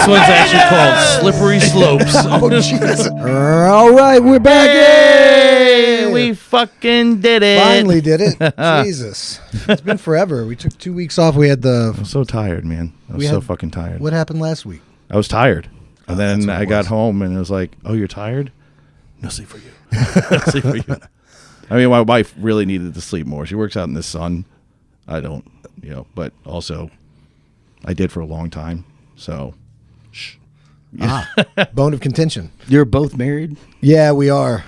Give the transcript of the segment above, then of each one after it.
This one's actually called Slippery Slopes. Oh, Jesus. All right, we're back. Yay! We fucking did it. Finally did it. Jesus. It's been forever. We took 2 weeks off. We had I'm so tired, man. I was so fucking tired. What happened last week? I was tired. And then I got home and it was like, oh, you're tired? No sleep for you. No sleep for you. I mean, my wife really needed to sleep more. She works out in the sun. I don't, but also I did for a long time. So, shh. Bone of contention. You're both married? Yeah, we are.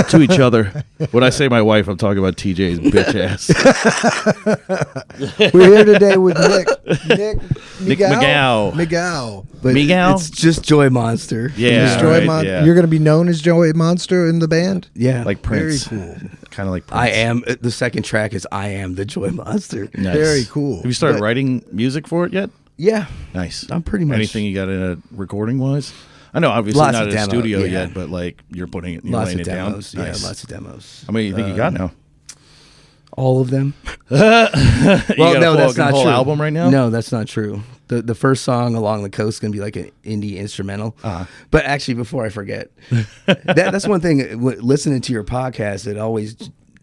To each other. When I say my wife, I'm talking about TJ's bitch ass. We're here today with Nick McGow. But Meow? it's just Joy Monster. Yeah. Yeah. You're going to be known as Joy Monster in the band? Yeah. Like Prince. Very cool. Kind of like Prince. I am. The second track is I Am the Joy Monster. Nice. Very cool. Have you started writing music for it yet? Yeah. Nice. I'm pretty much. Anything you got in a recording wise? I know, obviously Lots not of in a demo, studio yeah. yet, but like you're putting it, you're Lots laying of it demos. down. Yeah, Nice. lots of demos. How many do you think you got now? All of them. You got no, a that's not whole true. album right now? No, that's not true. The first song, Along the Coast, is going to be like an indie instrumental. But actually, before I forget, that's one thing. Listening to your podcast, it always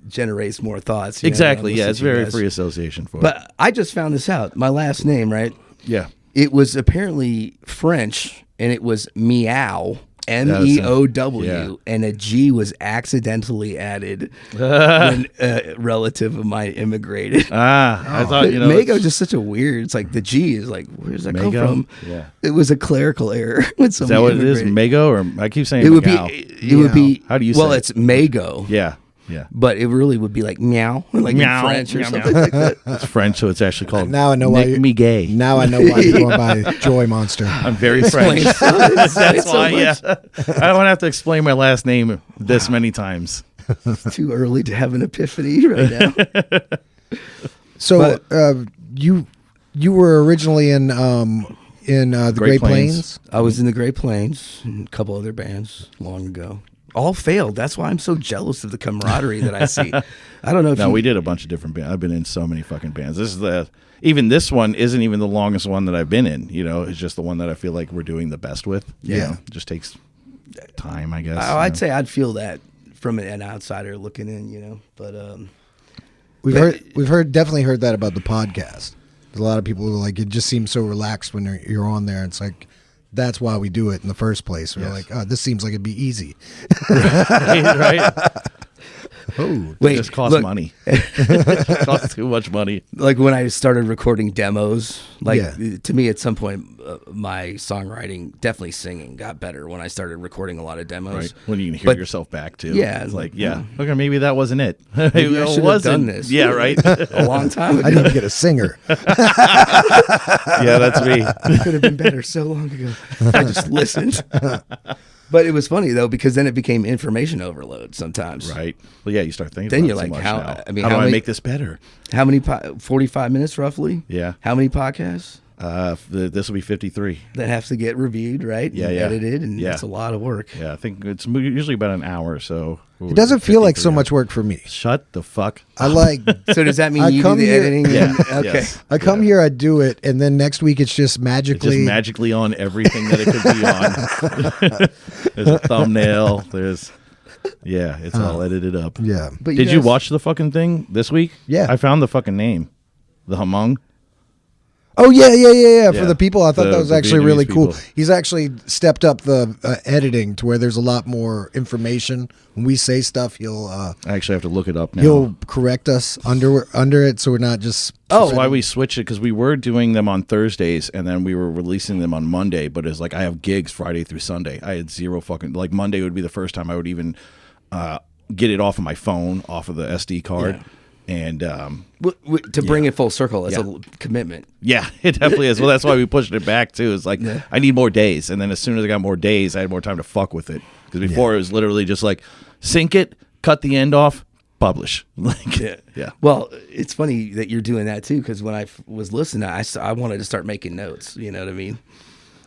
generates more thoughts. Exactly. Yeah, it's very free association for it. But I just found this out. My last name, right? Yeah. It was apparently French, and it was meow. MEOW, yeah. and a G was accidentally added when a relative of mine immigrated. I thought, Mago is just such a weird. It's like the G is like, where does that come Mago? from? Yeah. It was a clerical error when Is somebody that what it is? immigrated. Mago? Or I keep saying It would Meow. be. It would be. How do you say Well, it? it's Mago. Yeah. Yeah. But it really would be like meow, like Meow, in French or meow, something meow. like that. It's French, so it's actually called Now I know why Nick Me Gay. Now I know why you're going by Joy Monster. I'm very French. Explains That's so why, much. yeah. I don't have to explain my last name this many times. It's too early to have an epiphany right now. So you were originally in the Great Plains. I was in the Great Plains and a couple other bands long ago. All failed. That's why I'm so jealous of the camaraderie that I see. I don't know if we did a bunch of different bands. I've been in so many fucking bands. Even this one isn't even the longest one that I've been in. It's just the one that I feel like we're doing the best with. Yeah. It just takes time, I guess. I'd say I'd feel that from an outsider looking in, but We've definitely heard that about the podcast. There's a lot of people who are like, it just seems so relaxed when you're on there. It's like, that's why we do it in the first place. We're like, oh, this seems like it'd be easy. right? Oh, It just costs money. It costs too much money. like when I started recording demos, Yeah. to me at some point, my songwriting, definitely singing, got better when I started recording a lot of demos. Right. When you can hear But- yourself back too. Yeah, It's like, yeah. Okay, maybe that wasn't it. Maybe I it should have wasn't. done this. Yeah, right. A long time I ago. need to get a singer. Yeah, that's me. It could have been better so long ago. I just listened. But it was funny though, because then it became information overload sometimes. Right. Well, yeah, you start thinking Then about you're it so like, much how- now. I mean, how how do I many- make this better? How many 45 minutes roughly? Yeah. How many podcasts This will be 53. that have to get reviewed, right? Yeah, and yeah. edited, and Yeah. it's a lot of work. Yeah, I think it's usually about an hour or so. It doesn't feel like so 53. much work for me. Shut the fuck I like, So does that mean I you do come the here- editing? Yeah. Okay. Yes. I come here, I do it, and then next week it's just It's magically. just magically on everything that it could be on. There's a thumbnail. It's all edited up. Yeah. But Did you guys- watch the fucking thing this week? Yeah. I found the fucking name. The Hamung. Oh yeah. Yeah. For the people, I thought that was The actually really Vietnamese cool. people. He's actually stepped up the editing to where there's a lot more information. When we say stuff, he'll I actually have to look it up now. he'll correct us under it, so we're not just. That's why we switched it, because we were doing them on Thursdays and then we were releasing them on Monday. But it's like I have gigs Friday through Sunday. I had zero fucking like Monday would be the first time I would even get it off of my phone, off of the SD card. Yeah. And To bring it full circle, it's Yeah. a commitment. yeah, it definitely is. Well, that's why we pushed it back too. It's like Yeah. I need more days, and then as soon as I got more days, I had more time to fuck with it. Because before it was literally just like sync it, cut the end off, publish. Like yeah. Well, it's funny that you're doing that too, because when I was listening, I wanted to start making notes. You know what I mean?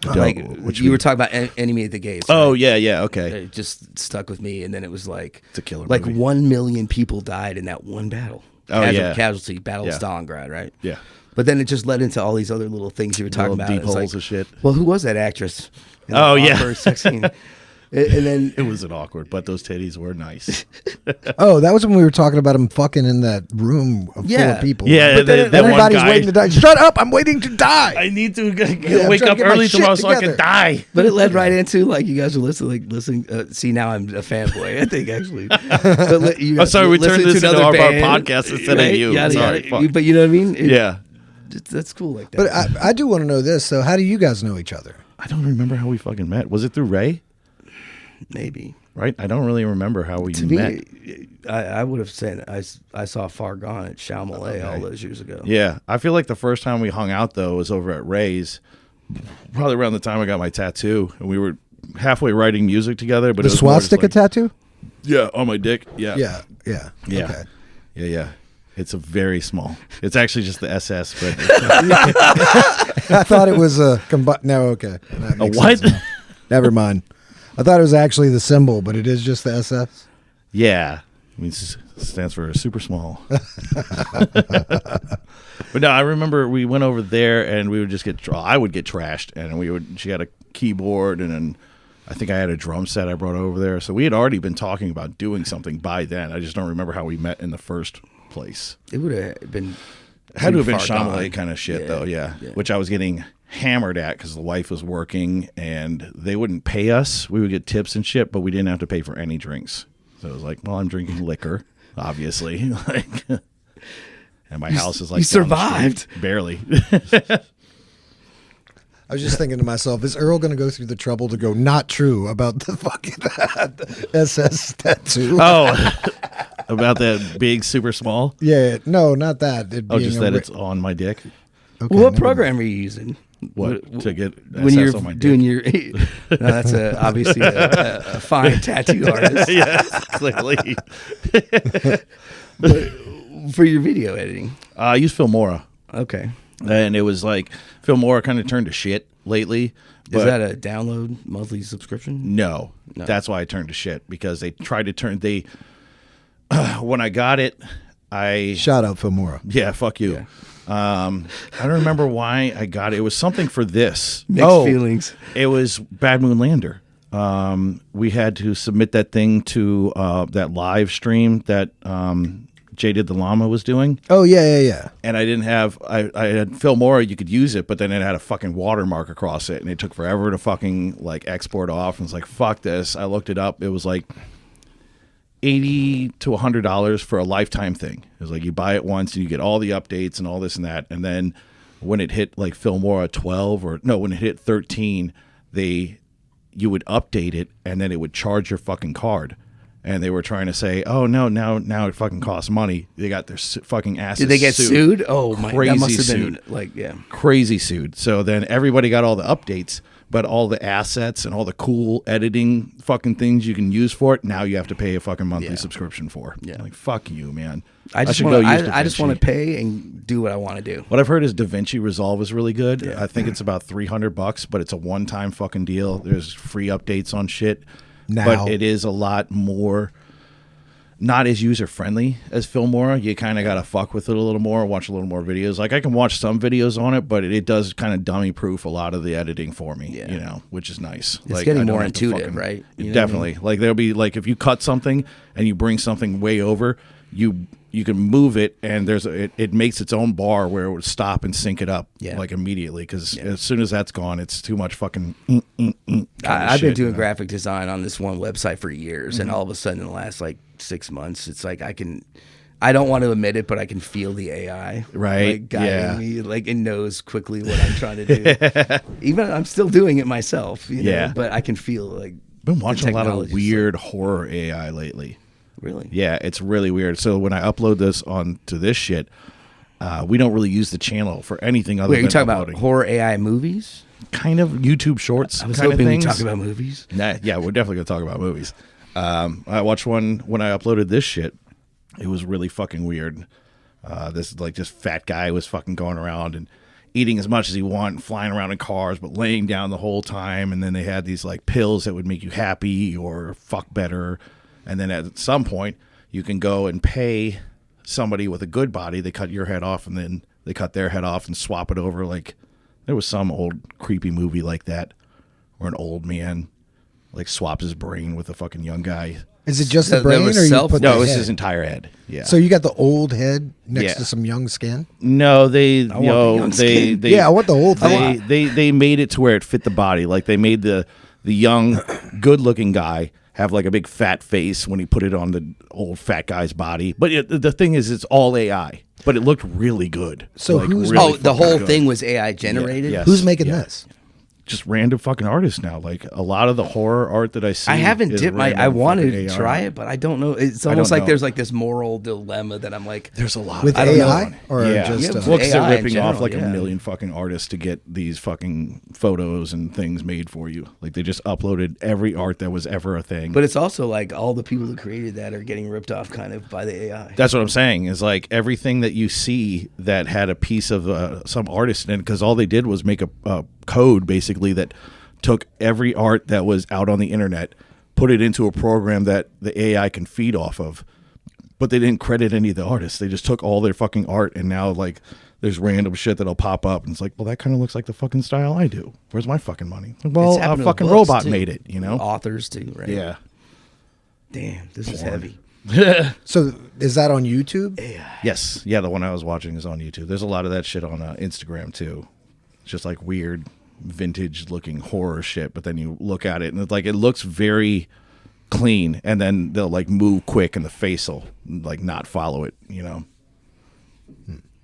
Like you were talking about Enemy at the Gates. Oh right? yeah, okay. It just stuck with me, and then it was like It's a killer Like movie. 1 million people died in that one battle. Oh, yeah. Casualty, Battle Yeah. of Stalingrad, right? Yeah. But then it just led into all these other little things you were talking Little about. deep It's holes of shit. Well, who was that actress? in the Oh, yeah. awkward sex scene? And then It wasn't awkward, but those titties were nice. Oh, that was when we were talking about him fucking in that room of full Yeah. of people. Yeah, But then that one everybody's guy- waiting to die. Shut up! I'm waiting to die. I need to I'm wake trying up to get my early tomorrow shit so I can together. die. But it led right into like you guys are listening. See, now I'm a fanboy. I think actually. But you I'm guys sorry, we listen turned this to into another our band, podcast instead right? of you. Yada, Sorry, yada. fuck. But you know what I mean? Yeah. That's cool like that. But I do want to know this. So, how do you guys know each other? I don't remember how we fucking met. Was it through Ray? Maybe. Right? I don't really remember how we To met. me, I would have said I saw Far Gone at Chamalay all those years ago. Yeah. I feel like the first time we hung out, though, was over at Ray's. Probably around the time I got my tattoo. And we were halfway writing music together. But The it was more just swastika like- tattoo? Yeah, on my dick. Yeah. Yeah, yeah. Yeah. Okay. Yeah. It's a very small. It's actually just the SS, but I thought it was a no. Okay, That a makes what? sense now. Never mind. I thought it was actually the symbol, but it is just the SS. Yeah, I mean, it stands for super small. But no, I remember we went over there and we would just I would get trashed, and she had a keyboard, and then I think I had a drum set I brought over there. So we had already been talking about doing something by then. I just don't remember how we met in the first place. It would have been. It had to have been Far Gone. Chamalay kind of shit, Yeah, though, yeah. yeah. Which I was getting hammered at because the wife was working and they wouldn't pay us. We would get tips and shit, but we didn't have to pay for any drinks. So it was like, well, I'm drinking liquor, obviously. Like, and my house is like you down the street. survived. Barely. I was just thinking to myself, is Earl going to go through the trouble to go not true about the fucking SS tattoo? Oh, about that big, super small? Yeah, no, not that. It Oh, being just a that ri- it's on my dick? Okay, Well, what never program are you using? What? To get When SS you're on my dick? doing your. No, that's obviously a fine tattoo artist. Yeah, clearly. But for your video editing. I use Filmora. Okay. And it was like Filmora kind of turned to shit lately. Is that a download monthly subscription? No, No. that's why I turned to shit, because they tried to turn when I got it, Shout out Filmora. yeah, fuck you. Yeah. I don't remember why I got it. It was something for this. Mixed feelings. It was Bad Moon Lander. We had to submit that thing to that live stream that Jaded the Llama was doing. Oh, yeah. And I didn't have, I had Filmora, you could use it, but then it had a fucking watermark across it, and it took forever to fucking like export off. And it's like, fuck this. I looked it up. It was like $80 to $100 for a lifetime thing. It was like you buy it once and you get all the updates and all this and that. And then when it hit like Filmora 12 when it hit 13, you would update it and then it would charge your fucking card. And they were trying to say, "Oh no, now it fucking costs money." They got their fucking asses. Did they get sued? Oh my! Crazy That must have sued. been like Crazy sued. So then everybody got all the updates, but all the assets and all the cool editing fucking things you can use for it, now you have to pay a fucking monthly subscription for. Yeah. Like, fuck you, man. I just should want. go use I just DaVinci. want to pay and do what I want to do. What I've heard is DaVinci Resolve is really good. I think it's about $300, but it's a one-time fucking deal. There's free updates on shit. Now. But it is a lot more, not as user-friendly as Filmora. You kind of got to fuck with it a little more, watch a little more videos. Like, I can watch some videos on it, but it does kind of dummy-proof a lot of the editing for me, Yeah. which is nice. It's Like, getting I don't more have to intuitive, right? You know what I Definitely. Like, there'll be, like, if you cut something and you bring something way over, you can move it, and it makes its own bar where it would stop and sync it up like immediately, because as soon as that's gone, it's too much fucking I've been doing graphic design on this one website for years, and all of a sudden in the last like 6 months, it's like I don't want to admit it, but I can feel the AI Right, like, guiding yeah. me, like it knows quickly what I'm trying to do. Even I'm still doing it myself, you know, Yeah. but I can feel like been watching a lot of technology's weird horror AI lately. really. Yeah, it's really weird. So when I upload this onto this shit, we don't really use the channel for anything other Wait, are than you talking uploading. about horror AI movies? Kind of YouTube Shorts. I was kind of hoping we things. talk about movies. Nah, yeah, we're definitely gonna talk about movies. I watched one when I uploaded this shit. It was really fucking weird. This fat guy was fucking going around and eating as much as he wanted, flying around in cars, but laying down the whole time. And then they had these like pills that would make you happy or fuck better. And then at some point, you can go and pay somebody with a good body. They cut your head off and then they cut their head off and swap it over. Like there was some old creepy movie like that where an old man like swaps his brain with a fucking young guy. Is it just So the brain, there was or you self- put No, the it was head? his entire head. Yeah. So you got the old head next Yeah. to some young skin. No, they want the young skin. Yeah, I want the whole thing. They made it to where it fit the body. Like they made the young, good looking guy have like a big fat face when he put it on the old fat guy's body. But the thing is, it's all AI. But it looked really good. So like, who's- really the fucking whole good. thing was AI generated. Yes. Who's making Yeah. this? Just random fucking artists now. Like a lot of the horror art that I see. I haven't is dipped my. random I wanted fucking to AI. try it, but I don't know. It's I almost don't like know. there's like this moral dilemma that I'm like. There's a lot. With I don't AI know. or Yeah. just Yeah, Well, 'cause they're AI in ripping off general, like yeah. a million fucking artists to get these fucking photos and things made for you. Like they just uploaded every art that was ever a thing. But it's also like all the people who created that are getting ripped off kind of by the AI. That's what I'm saying. Is like everything that you see that had a piece of some artist in it, because all they did was make a code basically that took every art that was out on the internet, put it into a program that the AI can feed off of. But they didn't credit any of the artists. They just took all their fucking art, and now like there's random shit that'll pop up, and it's like, well, that kind of looks like the fucking style I do. Where's my fucking money? Well, It's a happening with fucking books, robot too. made it. You know? Authors too, right? Yeah. Damn, this is heavy. So is that on YouTube? Yes. Yeah, the one I was watching is on YouTube. There's a lot of that shit on Instagram too. It's just like weird vintage looking horror shit, but then you look at it and it's like it looks very clean, and then they'll like move quick and the face will like not follow it, you know.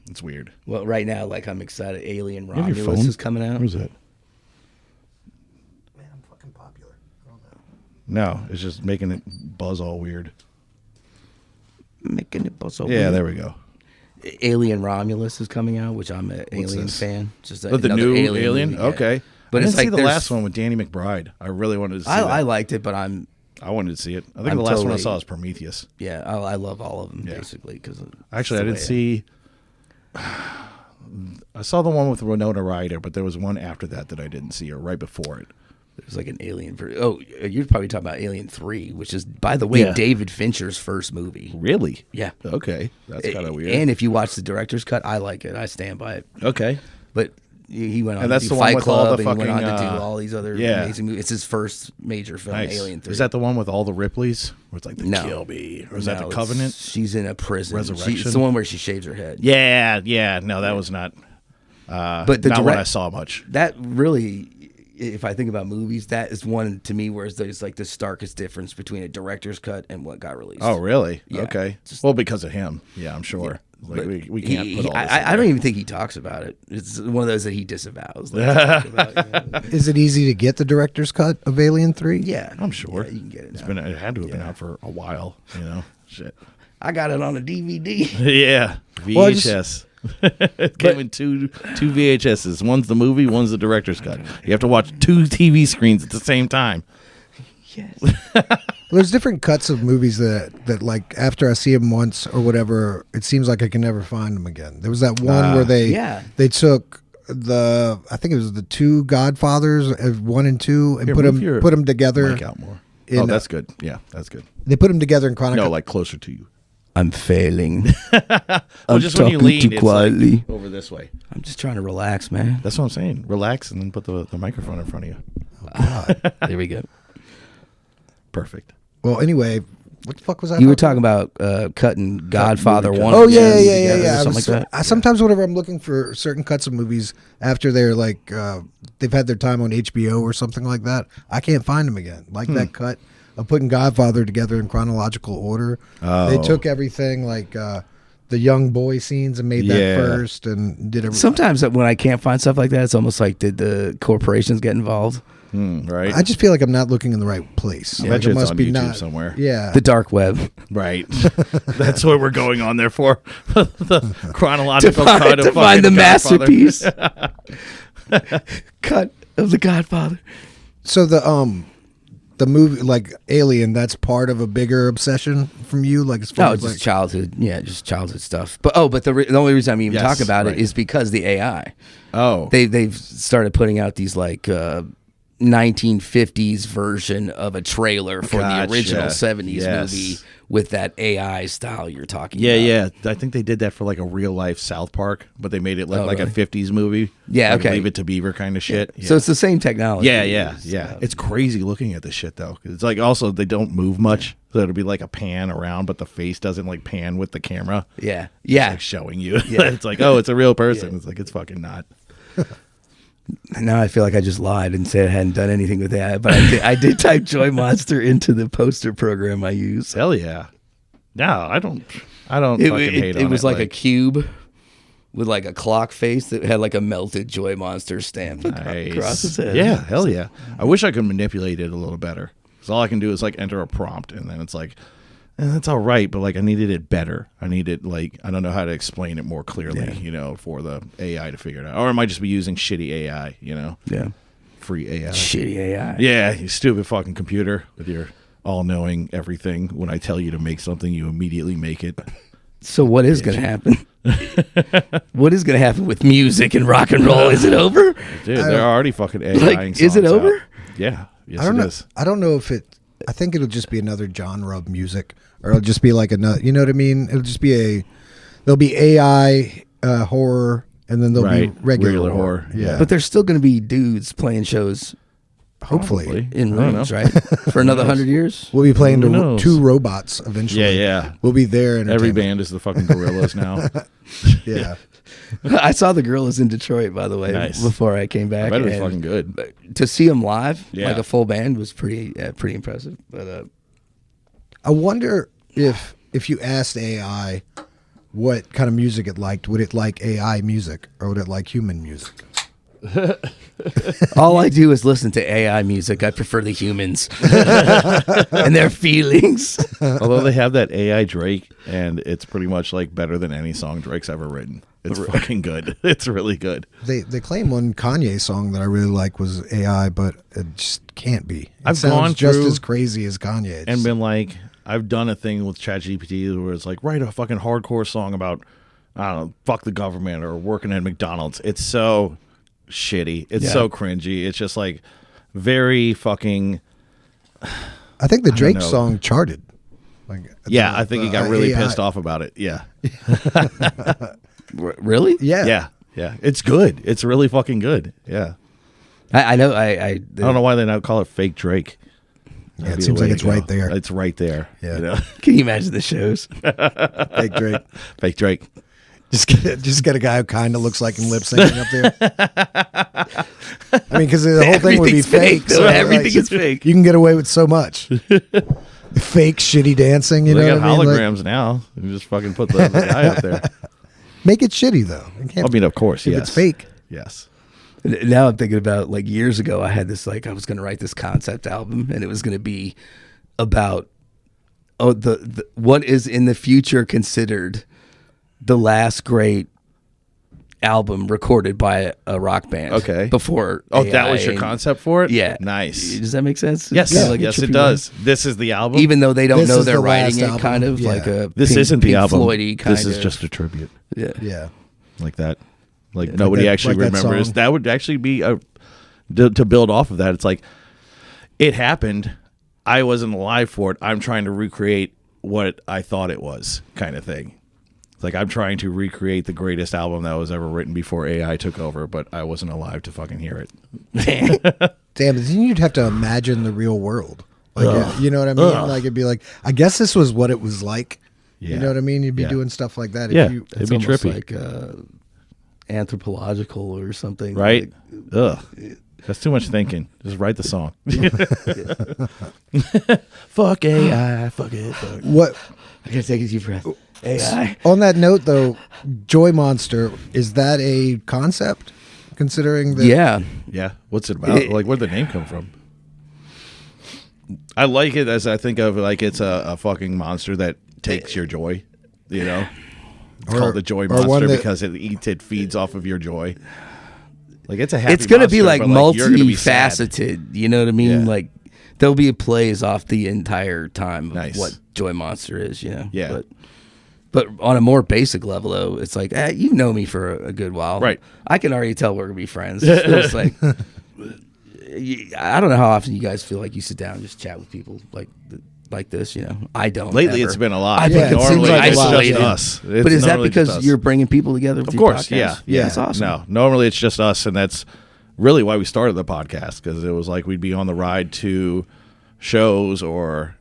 It's weird. Well, right now, like I'm excited. Alien You have your Romulus phone? is coming out. Where's that? Man, I'm fucking popular. I don't know. No, it's just making it buzz all weird. Making it so Yeah, there we go. Alien Romulus is coming out, which I'm an What's Alien this? fan. Just Oh, the another new Alien? movie, yeah. Okay. But I it's didn't like see the there's- last one with Danny McBride. I really wanted to see I that. liked it, but I wanted to see it. I think I'm the last one I totally- saw was Prometheus. I love all of them Yeah. basically because Actually, I didn't see. I saw the one with Winona Ryder, but there was one after that that I didn't see, or right before it. There's like an Alien. You're probably talking about Alien 3, which is, by the way, Yeah. David Fincher's first movie. Really? Yeah. Okay, that's kind of weird. And if you watch the director's cut, I like it. I stand by it. Okay. But he went on And to that's do the one Fight with all Club, the and he went on fucking, to do all these other yeah. amazing movies. It's his first major film, Nice. Alien 3. Is that the one with all the Ripleys? Where it's like the No. Kill Me? Or is No, that the it's- Covenant? She's in a prison. Resurrection? It's the one where she shaves her head. Yeah, yeah. No, that was not. But the not what direct- I saw much. That really, if I think about movies, that is one to me where there's like the starkest difference between a director's cut and what got released. Oh, really? Yeah. Okay. Just- well, because of him. Yeah, I'm sure. Like, But we can't put all this. I don't even think he talks about it. It's one of those that he disavows. Like, Is it easy to get the director's cut of Alien 3? yeah, I'm sure. Yeah, you can get it. It's now. been. It had to have been out for a while. You know. Shit. I got it on a DVD. Yeah. Well, I just- VHS. It came in two VHSs. One's the movie, one's the director's cut. You have to watch two TV screens at the same time. Yes. Well, there's different cuts of movies that like after I see them once or whatever, it seems like I can never find them again. There was that one where yeah. they took I think it was the two Godfathers, 1 and 2, and Here, put move your them together. Mic out more. in, Oh, that's good. Yeah, that's good. They put them together in chronicle. No, like closer to you. I'm failing. Well, I'm just when you talking lean, too it's quietly. like over this way. I'm just trying to relax, man. That's what I'm saying. Relax and then put the microphone in front of you. There we go. Perfect. Well, anyway, what the fuck was I? You were talking talking about cutting Godfather movie 1. cut. Oh and yeah, 2 yeah, yeah, together or yeah. Something like that. Sometimes whenever I'm looking for certain cuts of movies after they're like they've had their time on HBO or something like that, I can't find them again. Like that cut of putting Godfather together in chronological order. They Oh. took everything like the young boy scenes and made that Yeah. first and did it. Sometimes when I can't find stuff like that, it's almost like did the corporations get involved? Right. I just feel like I'm not looking in the right place. I Like, bet you it it's must on be YouTube not somewhere. Yeah. The dark web. Right. That's what we're going on there for. The chronological cut to of find the fucking Godfather. masterpiece. Cut of the Godfather. So the movie like Alien, that's part of a bigger obsession from you, like as far No, as it's like just childhood. Yeah, just childhood stuff. But the only reason I'm even Yes, talking about right. it is because the AI. Oh. They've started putting out these like 1950s version of a trailer for Gotcha. the original 70s Yes. movie with that AI style you're talking Yeah, about. yeah. I think they did that for like a real life South Park, but they made it look like really? a 50s movie. Yeah, like okay. Leave It to Beaver kind of shit. Yeah. So it's the same technology. yeah, yeah, yeah. It's crazy looking at this shit though. 'Cause it's like also they don't move much, so it'll be like a pan around, but the face doesn't like pan with the camera. Yeah. It's Yeah. like showing you. It's like, oh, it's a real person. It's like it's fucking not. Now I feel like I just lied and said I hadn't done anything with that, but I did type Joy Monster into the poster program I use. Hell yeah. No, I don't fucking hate on it. It was like a cube with like a clock face that had like a melted Joy Monster stamp across its head. Yeah, hell yeah. I wish I could manipulate it a little better. Because all I can do is like enter a prompt, and then it's like, that's all right, but like I needed it better. I needed like I don't know how to explain it more clearly, for the AI to figure it out. Or I might just be using shitty AI, Yeah. free AI. Shitty AI. Yeah, you stupid fucking computer with your all-knowing everything. When I tell you to make something, you immediately make it. So what is going to happen? What is going to happen with music and rock and roll? Is it over? Dude, they're already fucking AI. Like, is it over? Yeah. Yes, I don't it know. is. I don't know if it. I think it'll just be another genre of music, or it'll just be like another. You know what I mean? It'll just be there'll be AI horror, and then there'll be regular horror. Yeah, But there's still going to be dudes playing shows hopefully Probably. in I don't rooms, know. right? For another 100 years? we'll be playing Who to knows? two robots eventually. Yeah, yeah. We'll be there. Every band is the fucking Gorillas now. Yeah. I saw the Gorillas in Detroit, by the way, Nice. before I came I back. bet it was and fucking good. to see them live, Yeah. like a full band, was pretty impressive. But I wonder if you asked AI what kind of music it liked, would it like AI music or would it like human music? all I do is listen to AI music. I prefer the humans and their feelings. Although they have that AI Drake, and it's pretty much like better than any song Drake's ever written. It's fucking good. It's really good. They claim one Kanye song that I really like was AI, but it just can't be. It I've sounds gone just through as crazy as Kanye. It's And been like, I've done a thing with ChatGPT where it's like, write a fucking hardcore song about, I don't know, fuck the government or working at McDonald's. It's so shitty. It's so cringy. It's just like very fucking. I think the Drake know. song charted. Like, Yeah, I think he got really AI. pissed off about it. Yeah. Really? Yeah. Yeah. Yeah. It's good. It's really fucking good. Yeah. I know. I don't know why they now call it fake Drake. Yeah, it seems like it's right there. It's right there. Yeah. Can you imagine the shows? Fake Drake. Fake Drake. Just get a guy who kind of looks like him lip syncing up there. I mean, because the whole thing would be Everything's fake. though. Everything is fake. You can get away with so much. Fake, shitty dancing. You They know got what I mean? holograms now. You just fucking put the guy up there. Make it shitty though. It can't, I mean, of course, if yes. it's fake. Yes. Now I'm thinking about like years ago, I had this I was going to write this concept album, and it was going to be about the what is in the future considered the last great album recorded by a rock band. Okay. Before Oh, AI that was your and- concept for it? Yeah. Nice. Does that make sense? Yes. It's kinda like a Yes, it trippy does. This is the album? one. Even though they don't This know is they're the writing last it, album. kind of Yeah. like a This Pink, isn't the Pink album. Floyd-y kind This is of. just a tribute. Yeah. Yeah. Like that. Like Yeah, nobody like that- actually like that remembers. song. That would actually be to build off of that. It's like, it happened. I wasn't alive for it. I'm trying to recreate what I thought it was, kind of thing. It's like I'm trying to recreate the greatest album that was ever written before AI took over, but I wasn't alive to fucking hear it. Damn, then you'd have to imagine the real world. Like, you know what I mean? Like it'd be like, I guess this was what it was like. Yeah. You know what I mean? You'd be Yeah. doing stuff like that. Yeah. If you, It'd It's be almost trippy. like anthropological or something. Right? Like, Ugh. That's too much thinking. Just write the song. Fuck AI. Fuck it. Fuck. what I gotta take a deep breath. AI. on that note though, Joy Monster, is that a concept? Considering that Yeah. Yeah. What's it about? Like, where'd the name come from? I like it as I think of like it's a fucking monster that takes your joy. You know? It's Or- called the joy or one monster that- because it feeds off of your joy. Like, it's a happy It's gonna be monster, like but, you're gonna be sad. multifaceted. You know what I mean? Yeah. Like there'll be plays off the entire time of Nice. what Joy Monster is. You know? Yeah. But on a more basic level, though, it's like you know me for a good while, Right. I can already tell we're gonna be friends. It feels like I don't know how often you guys feel like you sit down and just chat with people like this. I don't. Lately, ever. it's been a lot. I think it seems Normally, like it's isolated. just us. But is that normally because just us. you're bringing people together? With Of your course, podcast? yeah. That's awesome. No, normally it's just us, and that's really why we started the podcast, because it was like we'd be on the ride to shows or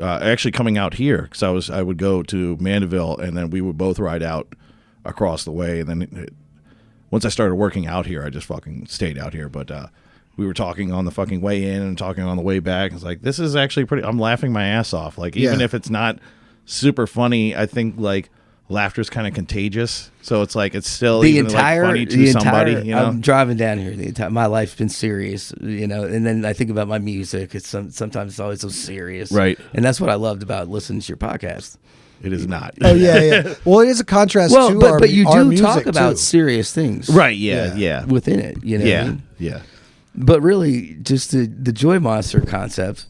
actually coming out here, because I would go to Mandeville, and then we would both ride out across the way, and then once I started working out here, I just fucking stayed out here, but we were talking on the fucking way in and talking on the way back. It's like, this is actually pretty, I'm laughing my ass off. Like, even if it's not super funny, I think like laughter's kind of contagious. So it's like, it's still funny to somebody, I'm driving down here. My life's been serious, and then I think about my music. Sometimes it's always so serious. Right. And that's what I loved about listening to your podcast. It is not. Oh yeah. Well, it is a contrast to but you our do music talk about too. serious things. Right. Yeah. Within it, what I mean? Yeah. But really, just the Joy Monster concept,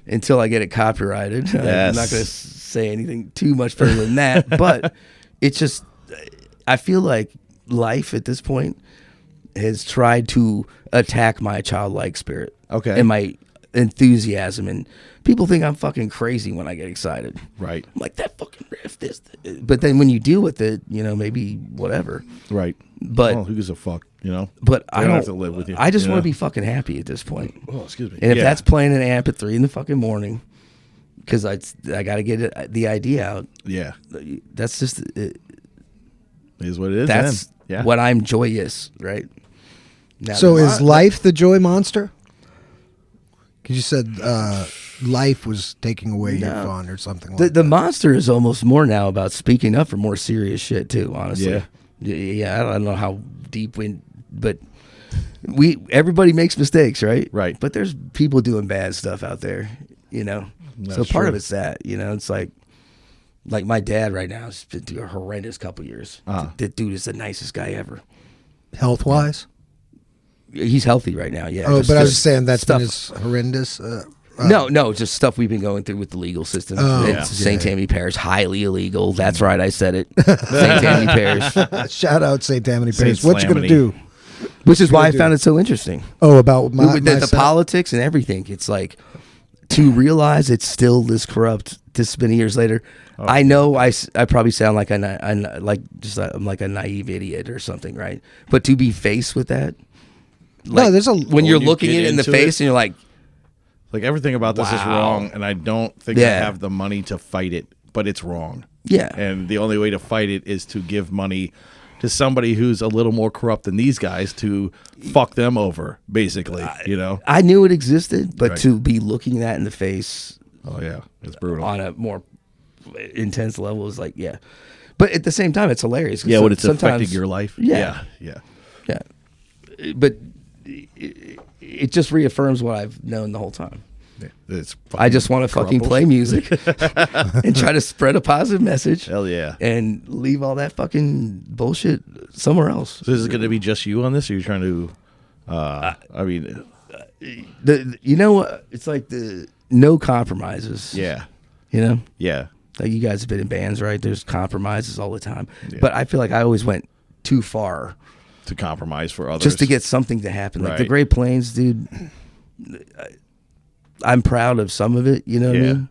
until I get it copyrighted, I'm not going to say anything too much further than that. But it's just, I feel like life at this point has tried to attack my childlike spirit. Okay. And my enthusiasm. And people think I'm fucking crazy when I get excited. Right. I'm like, that fucking riff, this. But then when you deal with it, maybe whatever. Right. But who gives a fuck, But I don't have to live with you. I just want to be fucking happy at this point. Oh, excuse me. And if that's playing an amp at 3 a.m, because I got to get the idea out. Yeah. That's just It is what it is. that's then. what I'm joyous, right? Now, So is life the joy monster? Because you said life was taking away your fun or something like that. the monster is almost more now about speaking up for more serious shit too. Honestly, Yeah. Yeah. I don't know how deep but everybody makes mistakes, right? Right. But there's people doing bad stuff out there, So That's part true. of it's that, it's like my dad right now has been through a horrendous couple years. That dude is the nicest guy ever. Health wise? He's healthy right now, yeah. Oh, Just- but I was just saying that's stuff. been as horrendous. No, just stuff we've been going through with the legal system. Oh, It's yeah. St. Tammany Parish, highly illegal. That's right, I said it. St. Tammany Parish, Shout out St. Tammany Saint Parish. What you gonna Slaminy. do? which is why I found it so interesting. Oh, about my the son? politics and everything. It's like to realize it's still this corrupt this many years later. I know I probably sound like I'm like a naive idiot or something, right? But to be faced with that, No, there's a when you're you looking get it in the into face and you're like, Like, everything about this is Wow. wrong, and I don't think I Yeah. have the money to fight it, but it's wrong. yeah, And the only way to fight it is to give money to somebody who's a little more corrupt than these guys to fuck them over, basically, I knew it existed, but Right. to be looking that in the face Oh, yeah. It's brutal. on a more intense level is like, yeah. But at the same time, it's hilarious. 'cause Yeah, when it's sometimes- affecting your life. Yeah. Yeah. Yeah. But it just reaffirms what I've known the whole time. It's I just want to fucking crumbles. play music and try to spread a positive message Hell yeah. and leave all that fucking bullshit somewhere else. So is it going to be just you on this, or are you trying to, I mean, It's like the no compromises. yeah. Like you guys have been in bands, right? There's compromises all the time. But I feel like I always went too far To compromise for others. just to get something to happen. Like the Right. Great Plains, dude. I'm proud of some of it, you know what I Yeah. mean?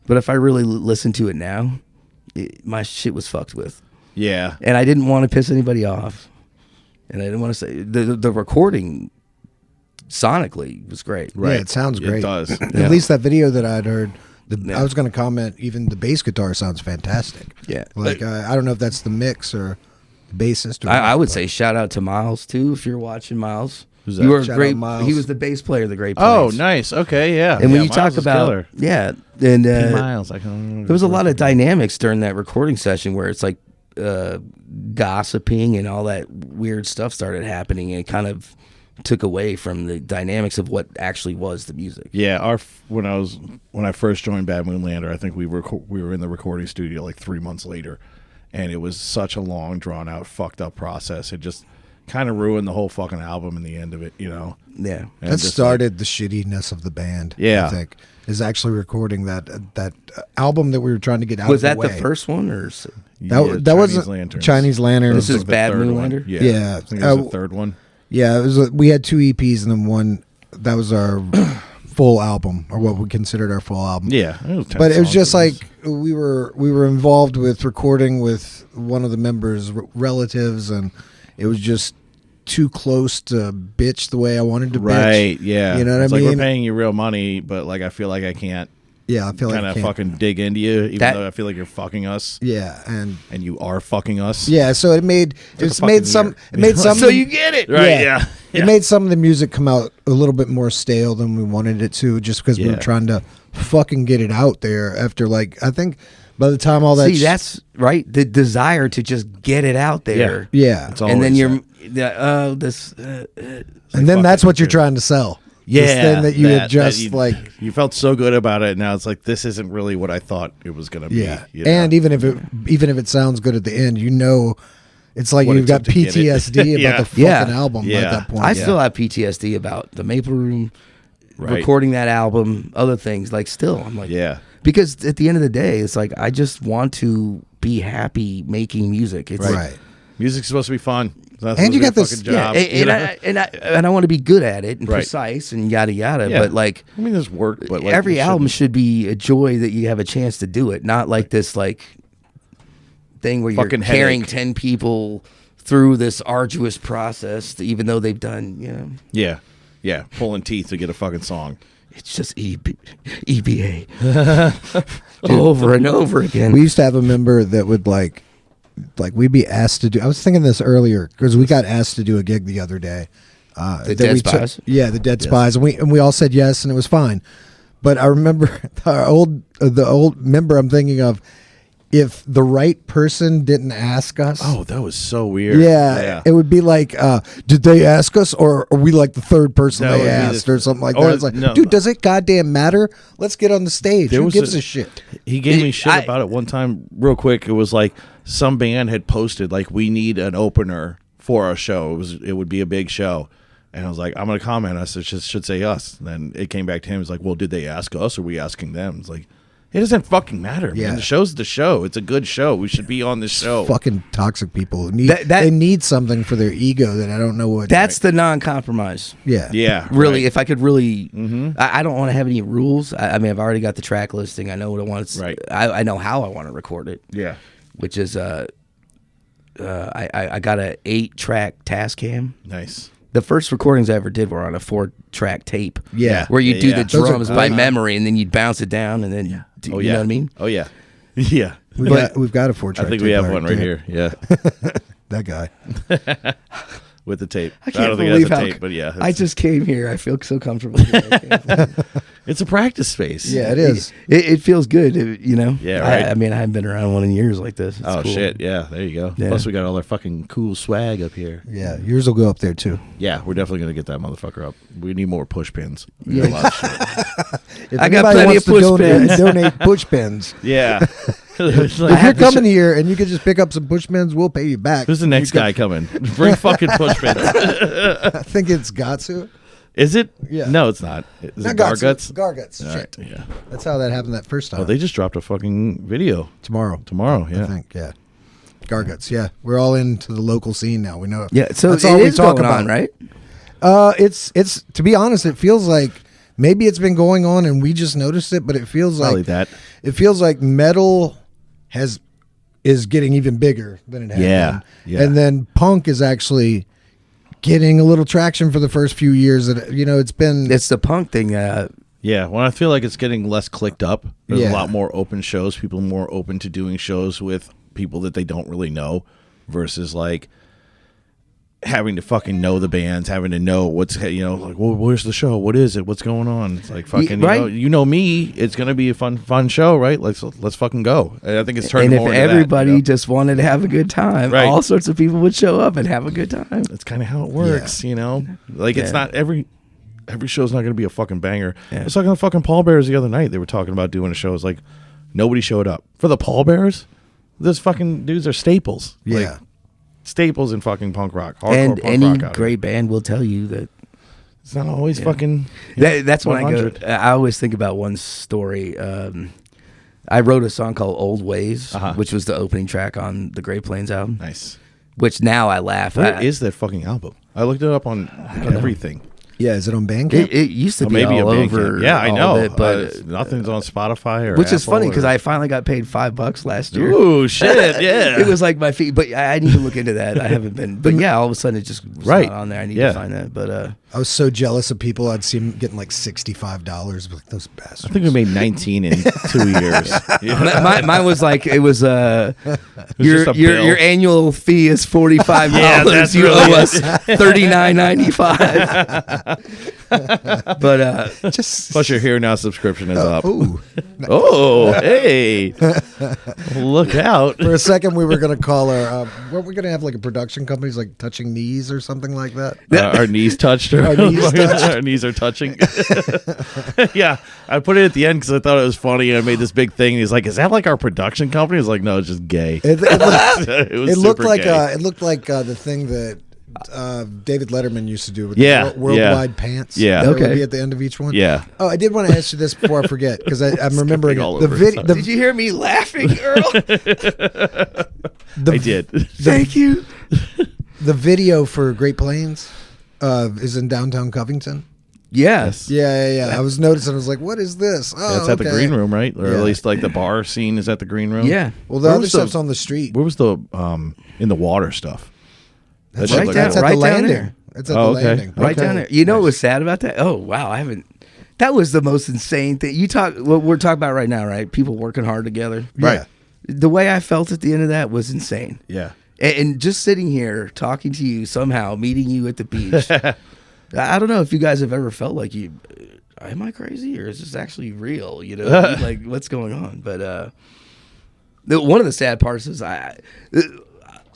But if I really listen to it now, my shit was fucked with. Yeah. And I didn't want to piss anybody off. And I didn't want to say the recording sonically was great. Right. Yeah, it sounds great. It does. At least that video that I'd heard, I was going to comment, even the bass guitar sounds fantastic. Yeah. Like, I don't know if that's the mix or the bassist. Or I would what, say shout out to Miles too, if you're watching Miles. Who's that? You were Shout great. out Miles. He was the bass player of the Great Oh, Plains. nice. Okay, yeah. And when Yeah, you Miles talk is about killer. and Miles, I can there was a lot of dynamics during that recording session where it's like gossiping and all that weird stuff started happening, and it kind of took away from the dynamics of what actually was the music. Yeah, when I first joined Bad Moonlander, I think we were in the recording studio like 3 months later, and it was such a long, drawn out, fucked up process. It just kind of ruined the whole fucking album in the end of it, Yeah. And that just, started the shittiness of the band. Yeah. I think is actually recording that album that we were trying to get out. Was of that the the way. first one or? That Chinese wasn't Lanterns. Chinese Lanterns. This is the Bad third one. Moonlander? Yeah, Yeah. I think it was the third one. Yeah, it was. We had 2 EPs and then one that was our full album, or what we considered our full album. Yeah, but it was just like we were involved with recording with one of the members' relatives, and it was just too close to bitch the way I wanted to bitch. Right, yeah. You know what I mean? Like, we're paying you real money, but like I feel like I can't. Yeah, I feel like kind of fucking dig into you, even though I feel like you're fucking us. Yeah, and you are fucking us. Yeah, so it made some. So you get it, right? Yeah. It made some of the music come out a little bit more stale than we wanted it to, just because we were trying to fucking get it out there. After like, I think by the time all that, that's right. The desire to just get it out there. Yeah, and then you're and then that's what you're trying to sell. Yeah, this thing that you had just like you felt so good about it. Now it's like, this isn't really what I thought it was gonna be. Yeah, you know? And even if it sounds good at the end, you know, it's like you've got PTSD about the fucking album at that point. I still have PTSD about the Maple Room, recording that album, other things. Like, still, I'm like, because at the end of the day, it's like I just want to be happy making music. It's right. Music's supposed to be fun. And you got this job, and I want to be good at it and precise and yada yada. Yeah. But like, I mean, there's work, but like, every album should be a joy that you have a chance to do it, not like this like thing where you're carrying 10 people through this arduous process, even though they've done, yeah, pulling teeth to get a fucking song. It's just EBA over and over again. We used to have a member that would like we'd be asked to do. I was thinking this earlier because we got asked to do a gig the other day. The Dead Spies? The Dead Spies, and we all said yes, and it was fine. But I remember the old member I'm thinking of. If the right person didn't ask us, that was so weird. Yeah, it would be like, did they ask us, or are we like the third person they asked, or something like that? It's like, dude, does it goddamn matter? Let's get on the stage. Who gives a shit? He gave me shit about it one time, real quick. It was like some band had posted like, we need an opener for our show. It would be a big show. And I was like, I'm going to comment. I said, should say us. And then it came back to him. It's like, well, did they ask us, or are we asking them? It's like, it doesn't fucking matter, man. The show's the show. It's a good show. We should be on this show. Fucking toxic people who need they need something for their ego that I don't know what. That's the non-compromise. Yeah. Really, if I could really, I don't want to have any rules. I mean, I've already got the track listing. I know what I want. I know how I want to record it. Yeah. Which is I got a 8-track Tascam. Nice. The first recordings I ever did were on a 4-track tape. Yeah. Where you do the drums by memory, and then you'd bounce it down, and then you know what I mean? Oh yeah. Yeah. We've got a 4-track. I think we have one right here. Yeah. That guy. With the tape. I can't don't believe think it has a tape, but yeah. I just came here. I feel so comfortable. It's a practice space. Yeah, it is. It feels good, you know? Yeah, right. I mean, I haven't been around one in years like this. It's cool. Shit. Yeah, there you go. Yeah. Plus, we got all our fucking cool swag up here. Yeah, yours will go up there, too. Yeah, we're definitely going to get that motherfucker up. We need more push pins. Yeah. A lot of shit. I got plenty of push pins. Donate push pins. Yeah. If you're coming here and you can just pick up some push pins, we'll pay you back. Who's the next guy coming? Bring fucking push pins. I think it's Gatsu. Is it? Yeah. No, it's not. Is it Garguts? Garguts? Garguts. All Shit. right, yeah. That's how that happened that first time. Oh, they just dropped a fucking video. Tomorrow, yeah. I think, yeah. Garguts, yeah. We're all into the local scene now. We know. Yeah, so that's all we talk about, on, right? It's to be honest, it feels like maybe it's been going on and we just noticed it, but it feels Probably like that. It feels like metal is getting even bigger than it had been. Yeah. And then punk is actually getting a little traction for the first few years. That It's the punk thing. Yeah, when I feel like it's getting less clicked up, there's Yeah. a lot more open shows. People are more open to doing shows with people that they don't really know, versus like having to fucking know the bands, having to know what's like, well, where's the show? What is it? What's going on? It's like fucking right. you know me. It's gonna be a fun show, right? Let's fucking go. And I think it's turning and more if into everybody that, just wanted to have a good time, Right. all sorts of people would show up and have a good time. That's kind of how it works, Like it's not every show's not going to be a fucking banger. I was talking to fucking Pallbearers the other night. They were talking about doing a show. It's like nobody showed up for the Pallbearers. Those fucking dudes are staples. Yeah. Like, staples in fucking punk rock. Hardcore And punk any rock out great here. band will tell you that. It's not always fucking. That's when I go. 100. I always think about one story. I wrote a song called "Old Ways," which was the opening track on the Great Plains album. Nice. Which now I laugh. Where is that fucking album? I looked it up on everything. Yeah, is it on Bandcamp? It used to be maybe all a over. Bandcamp. Yeah, I all know. of it, but nothing's on Spotify or which is Apple funny because or- I finally got paid $5 last year. Ooh, shit, yeah. It was like my fee, but I need to look into that. I haven't been, but yeah, all of a sudden it just was Right. not on there. I need Yeah. to find that, but I was so jealous of people. I'd see them getting like $65. Like those bastards. I think we made 19 in 2 years. Yeah. mine was like it was just your a bill. your annual fee is $45. Yeah, that's you really owe us $39.95. But Just Plus, your Here Now subscription is up. ooh. Oh, hey. Look out. For a second, we were gonna call our. Weren't we gonna have like a production company's like Touching Knees or something like that? Our knees touched. Our knees touched. Our knees are touching. Yeah, I put it at the end because I thought it was funny. And I made this big thing. And he's like, "Is that like our production company?" He's like, "No, it's just gay." It It was it looked super like gay. it looked like the thing that David Letterman used to do with Yeah, the worldwide pants. Yeah. That would Okay. be at the end of each one. Yeah. Oh, I did want to ask you this before I forget because I'm remembering all it. The over video. his did you hear me laughing, Earl? I did. Thank you. The video for Great Plains is in downtown Covington. Yes. Yeah. I was noticing. I was like, "What is this?" Oh, That's at the okay. green room, right? Or Yeah. at least like the bar scene is at the green room. Yeah. Well, the Where other was the- stuff's on the street. Where was the in the water stuff? That That's, shit right looked down- that's cool. at right the down landing. there. It's at Oh, the okay. landing. Right Okay. down there. You know what Nice. was sad about that? Oh wow, I haven't. That was the most insane thing. You talk. What we're talking about right now, right? People working hard together. Right. Yeah. The way I felt at the end of that was insane. Yeah. And just sitting here talking to you somehow, meeting you at the beach. I don't know if you guys have ever felt like you. Am I crazy or is this actually real? You know, like what's going on? But one of the sad parts is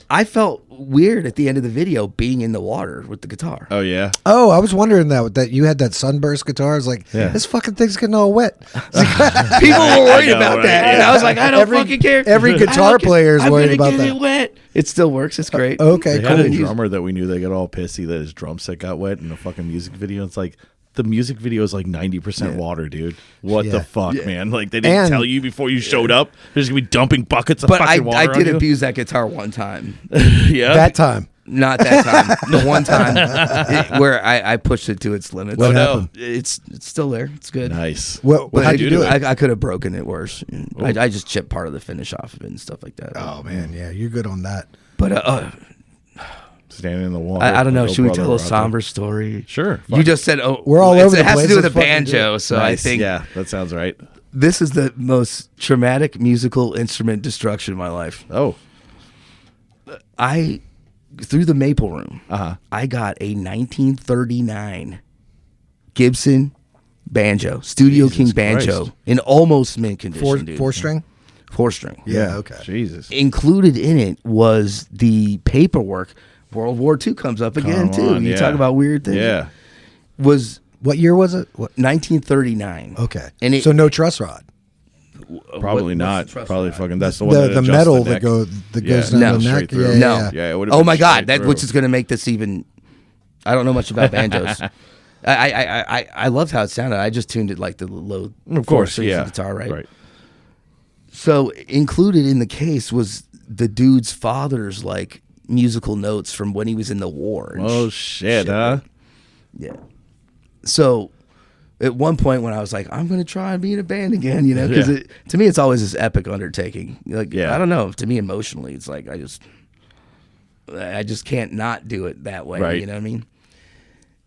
I felt weird at the end of the video being in the water with the guitar. Oh yeah. Oh, I was wondering that you had that sunburst guitar. I was like, Yeah. this fucking thing's getting all wet. People were worried know, about right? that, and Yeah. I was like, I don't Every- fucking care. every I guitar don't care. player is I'm worried gonna about get that. it wet. It still works. It's great. Okay, They had a cool. drummer that we knew that got all pissy that his drum set got wet in the fucking music video. It's like the music video is like 90% water, dude. What Yeah. the fuck, man? Like they didn't And- tell you before you showed up. They're just gonna be dumping buckets of But I fucking water did on you. abuse that guitar one time. Yeah. That time. Not that time. The one time where I pushed it to its limits. What no. happened? It's still there. It's good. Nice. What, What how'd did you you do do? it? I could have broken it worse. I just chipped part of the finish off of it and stuff like that. Oh, man. Yeah, you're good on that. But Standing in the water. I don't know. Little Should we brother tell a out there. somber story? Sure. You just said, oh, We're all over the It has place. to do with Let's the fucking do banjo. it. So I Nice. think Yeah, that sounds right. this is the most traumatic musical instrument destruction of my life. Oh. Through the Maple Room, Uh-huh. I got a 1939 Gibson banjo, Studio Jesus King banjo, Christ. in almost mint condition, Four, dude. four string? 4-string. Yeah, okay. Jesus. Included in it was the paperwork. World War II comes up again, Come too. on, You yeah. talk about weird things. Yeah. Was What year was it? What? 1939. Okay. And it, so no truss rod. Probably what's not. the truss Probably rod? fucking. That's the one. The that adjusts metal the that neck. goes Yeah. down No. the neck. Straight through. Yeah, No. yeah. Yeah. It would've Oh been my God! straight Which through. is going to make this even. I don't know much about banjos. I loved how it sounded. I just tuned it like the low. Of course. 4-string Yeah. guitar, right? Right. So included in the case was the dude's father's like musical notes from when he was in the war. And Oh shit, huh? Yeah. So at one point when I was like, I'm going to try and be in a band again, you know, because Yeah. to me it's always this epic undertaking. Like, Yeah. I don't know. To me emotionally, it's like I just can't not do it that way. Right. You know what I mean?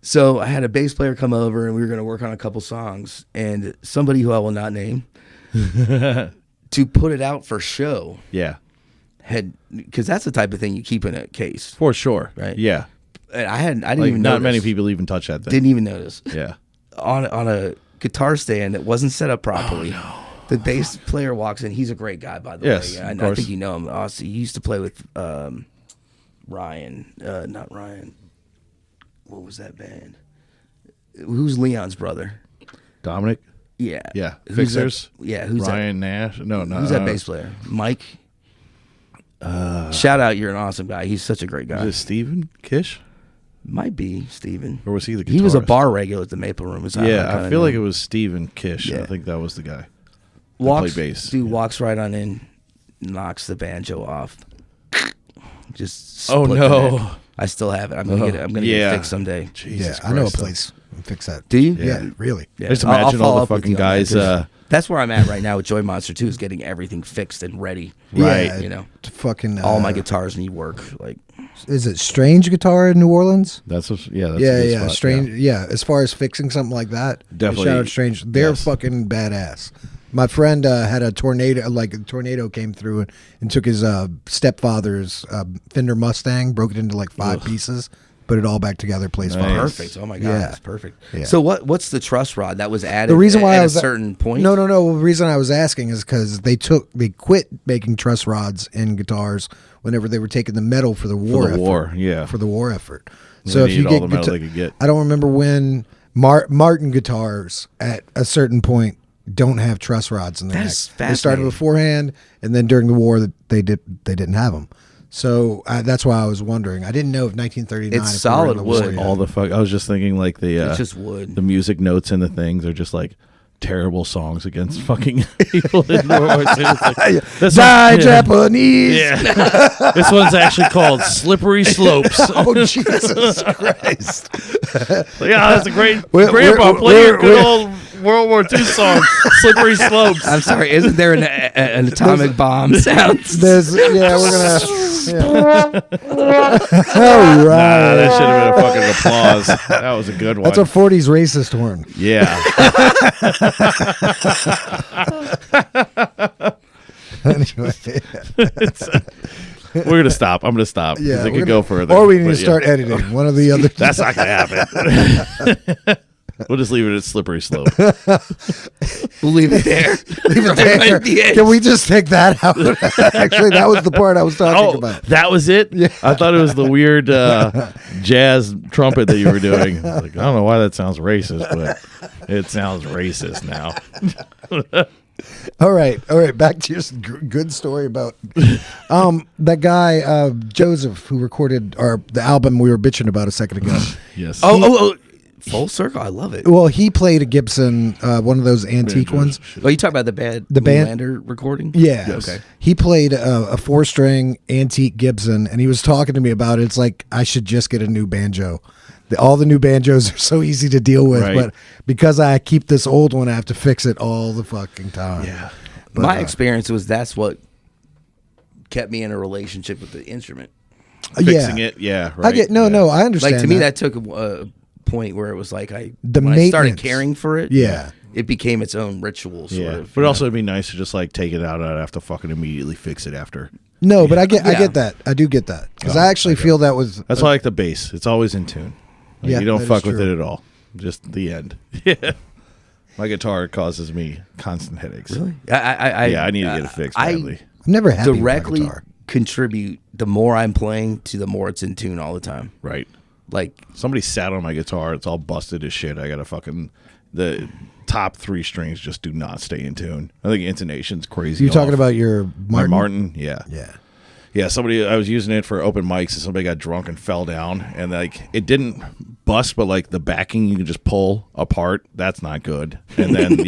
So I had a bass player come over and we were going to work on a couple songs, and somebody who I will not name to put it out for show Yeah. had, because that's the type of thing you keep in a case. For sure. Right. Yeah. And I didn't Like even not notice. many people even touch that thing. Didn't even notice. Yeah. On a guitar stand that wasn't set up properly. The bass player walks in. He's a great guy, by the Yes, way. of I course. think you know him. Also, he used to play with Ryan. Not Ryan. What was that band? Who's Leon's brother? Dominic. Yeah. Yeah. Who's Fixers. that- yeah. Who's Ryan Nash. No. that? Who's that bass player? Mike. Shout out! You're an awesome guy. He's such a great guy. Is it Steven Kish? Might be Steven. Or was he the guitarist? He was a bar regular at the Maple Room. Is how Yeah, kinda I feel knew like it him. was Steven Kish. Yeah. I think that was the guy. walks, play bass. Dude walks right on in, knocks the banjo off. Just Oh split the no. neck. I still have it. I'm gonna get it fixed someday. Jesus I know a Christ, place to fix that. Do you? Yeah, really. Yeah. Just I'll imagine follow all the up with fucking you on that, guys. 'cause that's where I'm at right now with Joy Monster 2 is getting everything fixed and ready. Right. Yeah, You know, fucking all my guitars need work. Like, is it Strange Guitar in New Orleans? That's a Yeah, good spot, Strange. Yeah. As far as fixing something like that, Definitely, shout out Strange. They're yes. fucking badass. My friend had a tornado. Like a tornado came through and took his stepfather's Fender Mustang, broke it into like 5 pieces, put it all back together, plays fine. perfect. Oh my god, Yeah. that's perfect. Yeah. So what's the truss rod that was added? The reason why at I was a certain point? No. The reason I was asking is because they quit making truss rods in guitars whenever they were taking the metal for the war. For the war effort. So if you all get the metal they could get. I don't remember when Martin guitars at a certain point don't have truss rods in their That's neck. They started fascinating. beforehand, and then during the war they didn't have them. So that's why I was wondering. I didn't know if 1939. It's if we were in solid the wood. war yet. All the fuck. I was just thinking like It's just wood. The music notes and the things are just like terrible songs against fucking people in World War II. It's like, this Die one- Japanese. Yeah. This one's actually called Slippery Slopes. Oh Jesus Christ! Yeah, that's a great We're- grandpa. we're- Play your we're- good we're- old World War II song, Slippery Slopes. I'm sorry, isn't there an atomic bomb sound? We're gonna. Yeah. All Nah, right. that should have been a fucking applause. That was a good one. That's a 40s racist horn. Yeah. Anyway, We're going to stop. I'm going to stop. 'cause yeah, it we're could gonna- go further. Or we need to but yeah. start editing one of the other. That's not going to happen. We'll just leave it at Slippery Slope. We'll leave it there. Leave it there. Right at the end. Can we just take that out? Actually, that was the part I was talking about. That was it? Yeah. I thought it was the weird jazz trumpet that you were doing. Like, I don't know why that sounds racist, but it sounds racist now. All right. Back to your good story about that guy Joseph who recorded the album we were bitching about a second ago. Yes. Oh, full circle. I love it. Well, he played a Gibson, one of those antique ones. Oh, you talk about the band Lander recording? Yeah. Yes. Okay. He played a 4-string antique Gibson, and he was talking to me about it. It's like I should just get a new banjo. All the new banjos are so easy to deal with, Right. but because I keep this old one, I have to fix it all the fucking time. Yeah. But, My experience was that's what kept me in a relationship with the instrument. Fixing it. Yeah. Right. I get no. I understand. Like to me, that took a point where it was like when I started maintenance. caring for it. Yeah. It became its own ritual, sort Yeah. of. But also, it'd be nice to just like take it out. I'd have to fucking immediately fix it after. No, but I get Yeah. that. I do get that because Oh, I actually feel that was. That's why I like the bass. It's always in tune. Like, Yeah, you don't that fuck is with it true. at all. Just the end. Yeah. My guitar causes me constant headaches. Really? I need to get it fixed badly. I'm never happy directly with my guitar. contribute the more I'm playing to the more it's in tune all the time. Right. Like Somebody sat on my guitar. It's all busted as shit. I got to fucking the top 3 strings just do not stay in tune. I think intonation's crazy. You talking off. about your my Martin? Martin? Yeah. Yeah. Yeah, I was using it for open mics, and somebody got drunk and fell down, and like it didn't bust, but like the backing you can just pull apart. That's not good. And then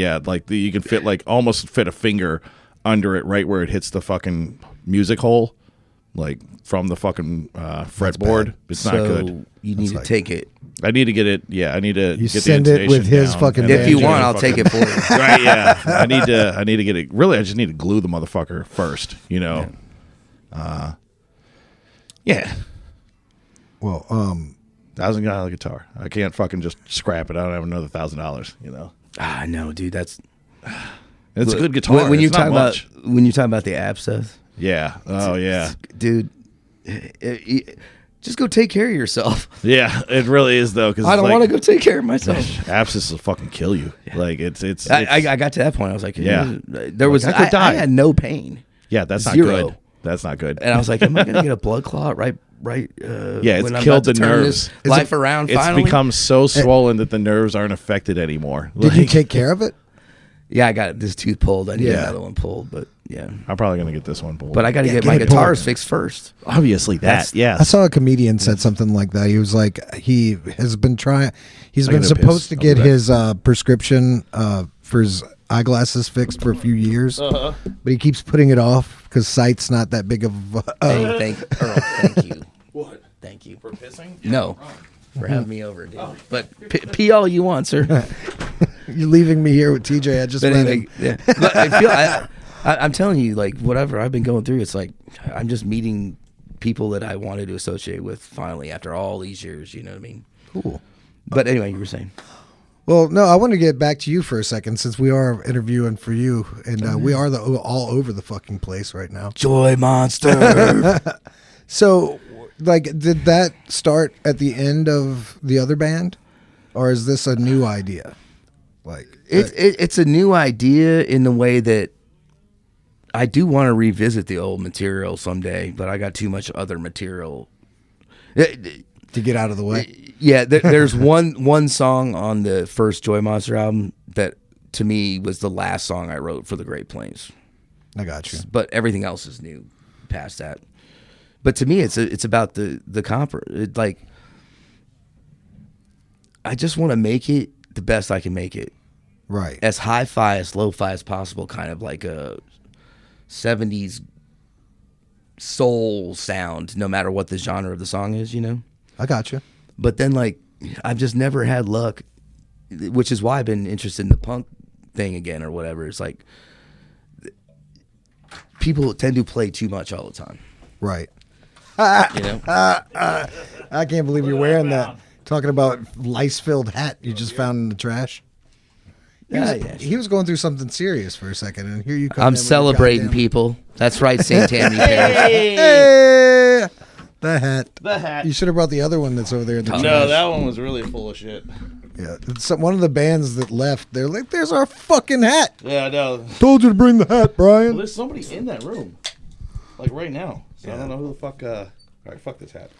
you can almost fit a finger under it, right where it hits the fucking music hole, like from the fucking fretboard. It's not good. You need to take it. I need to get it. Yeah, I need to You get send the it with intonation his down, fucking and If then you get want, it I'll take it for you. Right? Yeah, I need to get it. Really, I just need to glue the motherfucker first. You know. Yeah. Well, $1,000 guitar. I can't fucking just scrap it. I don't have another $1,000. You know, No, dude, that's it's a good guitar. When you It's talk not much. about the app stuff, Yeah. Oh yeah. dude, just go take care of yourself. Yeah. It really is though. Because I don't want to go take care of myself. Abscess will fucking kill you. Like it's. I got to that point. I was like, Yeah. there was Like, I could die. I had no pain, yeah. That's not Zero. good. That's not good. and I was like, am I going to get a blood clot right? Yeah, it's when I'm killed about to the turn nerves. this life around. It's Finally, become so swollen that the nerves aren't affected anymore. did you Like, take care of it? yeah, I got this tooth pulled. I need Yeah. another one pulled, but yeah. I'm probably gonna get this one pulled. But I got to get get my it guitars pulled. fixed first. obviously That's- that. Yes. I saw a comedian said something like that. He was like, he has been trying. He's I been gotta supposed piss. to I'll get be back. his prescription for his eyeglasses fixed for a few years, but he keeps putting it off because sight's not that big of. Hey, thank you. What? Thank you. For pissing? pissing? No. For having me over, dude. But pee all you want, sir. You're leaving me here with TJ. I just But met anyway, him. yeah. But I'm telling you, like, whatever I've been going through, it's like I'm just meeting people that I wanted to associate with finally after all these years. You know what I mean? Cool. But anyway, you were saying. Well, no, I want to get back to you for a second since we are interviewing for you, and we are all over the fucking place right now. Joy Monster. So, like, did that start at the end of the other band, or is this a new idea? Like, It's a new idea in the way that I do want to revisit the old material someday, but I got too much other material. to get out of the way? Yeah, there's one song on the first Joy Monster album that to me was the last song I wrote for the Great Plains. I got you. But everything else is new past that. But to me, it's about the like, I just want to make it the best I can make it. Right. As hi-fi, as lo-fi as possible, kind of like a 70s soul sound, no matter what the genre of the song is, you know? I got you. But then, like, I've just never had luck, which is why I've been interested in the punk thing again or whatever. It's like people tend to play too much all the time. Right. You know? I can't believe you're wearing that. Talking about lice-filled hat you just found in the trash. He was going through something serious for a second, and here you come. I'm celebrating people. That's right, St. Tammany Parish. Hey! The hat. The hat. You should have brought the other one that's over there in the trash. No, that one was really full of shit. Yeah, one of the bands that left, they're like, "There's our fucking hat." Yeah, I know. Told you to bring the hat, Brian. Well, there's somebody in that room, like right now. So I don't know who the fuck. All right, fuck this hat.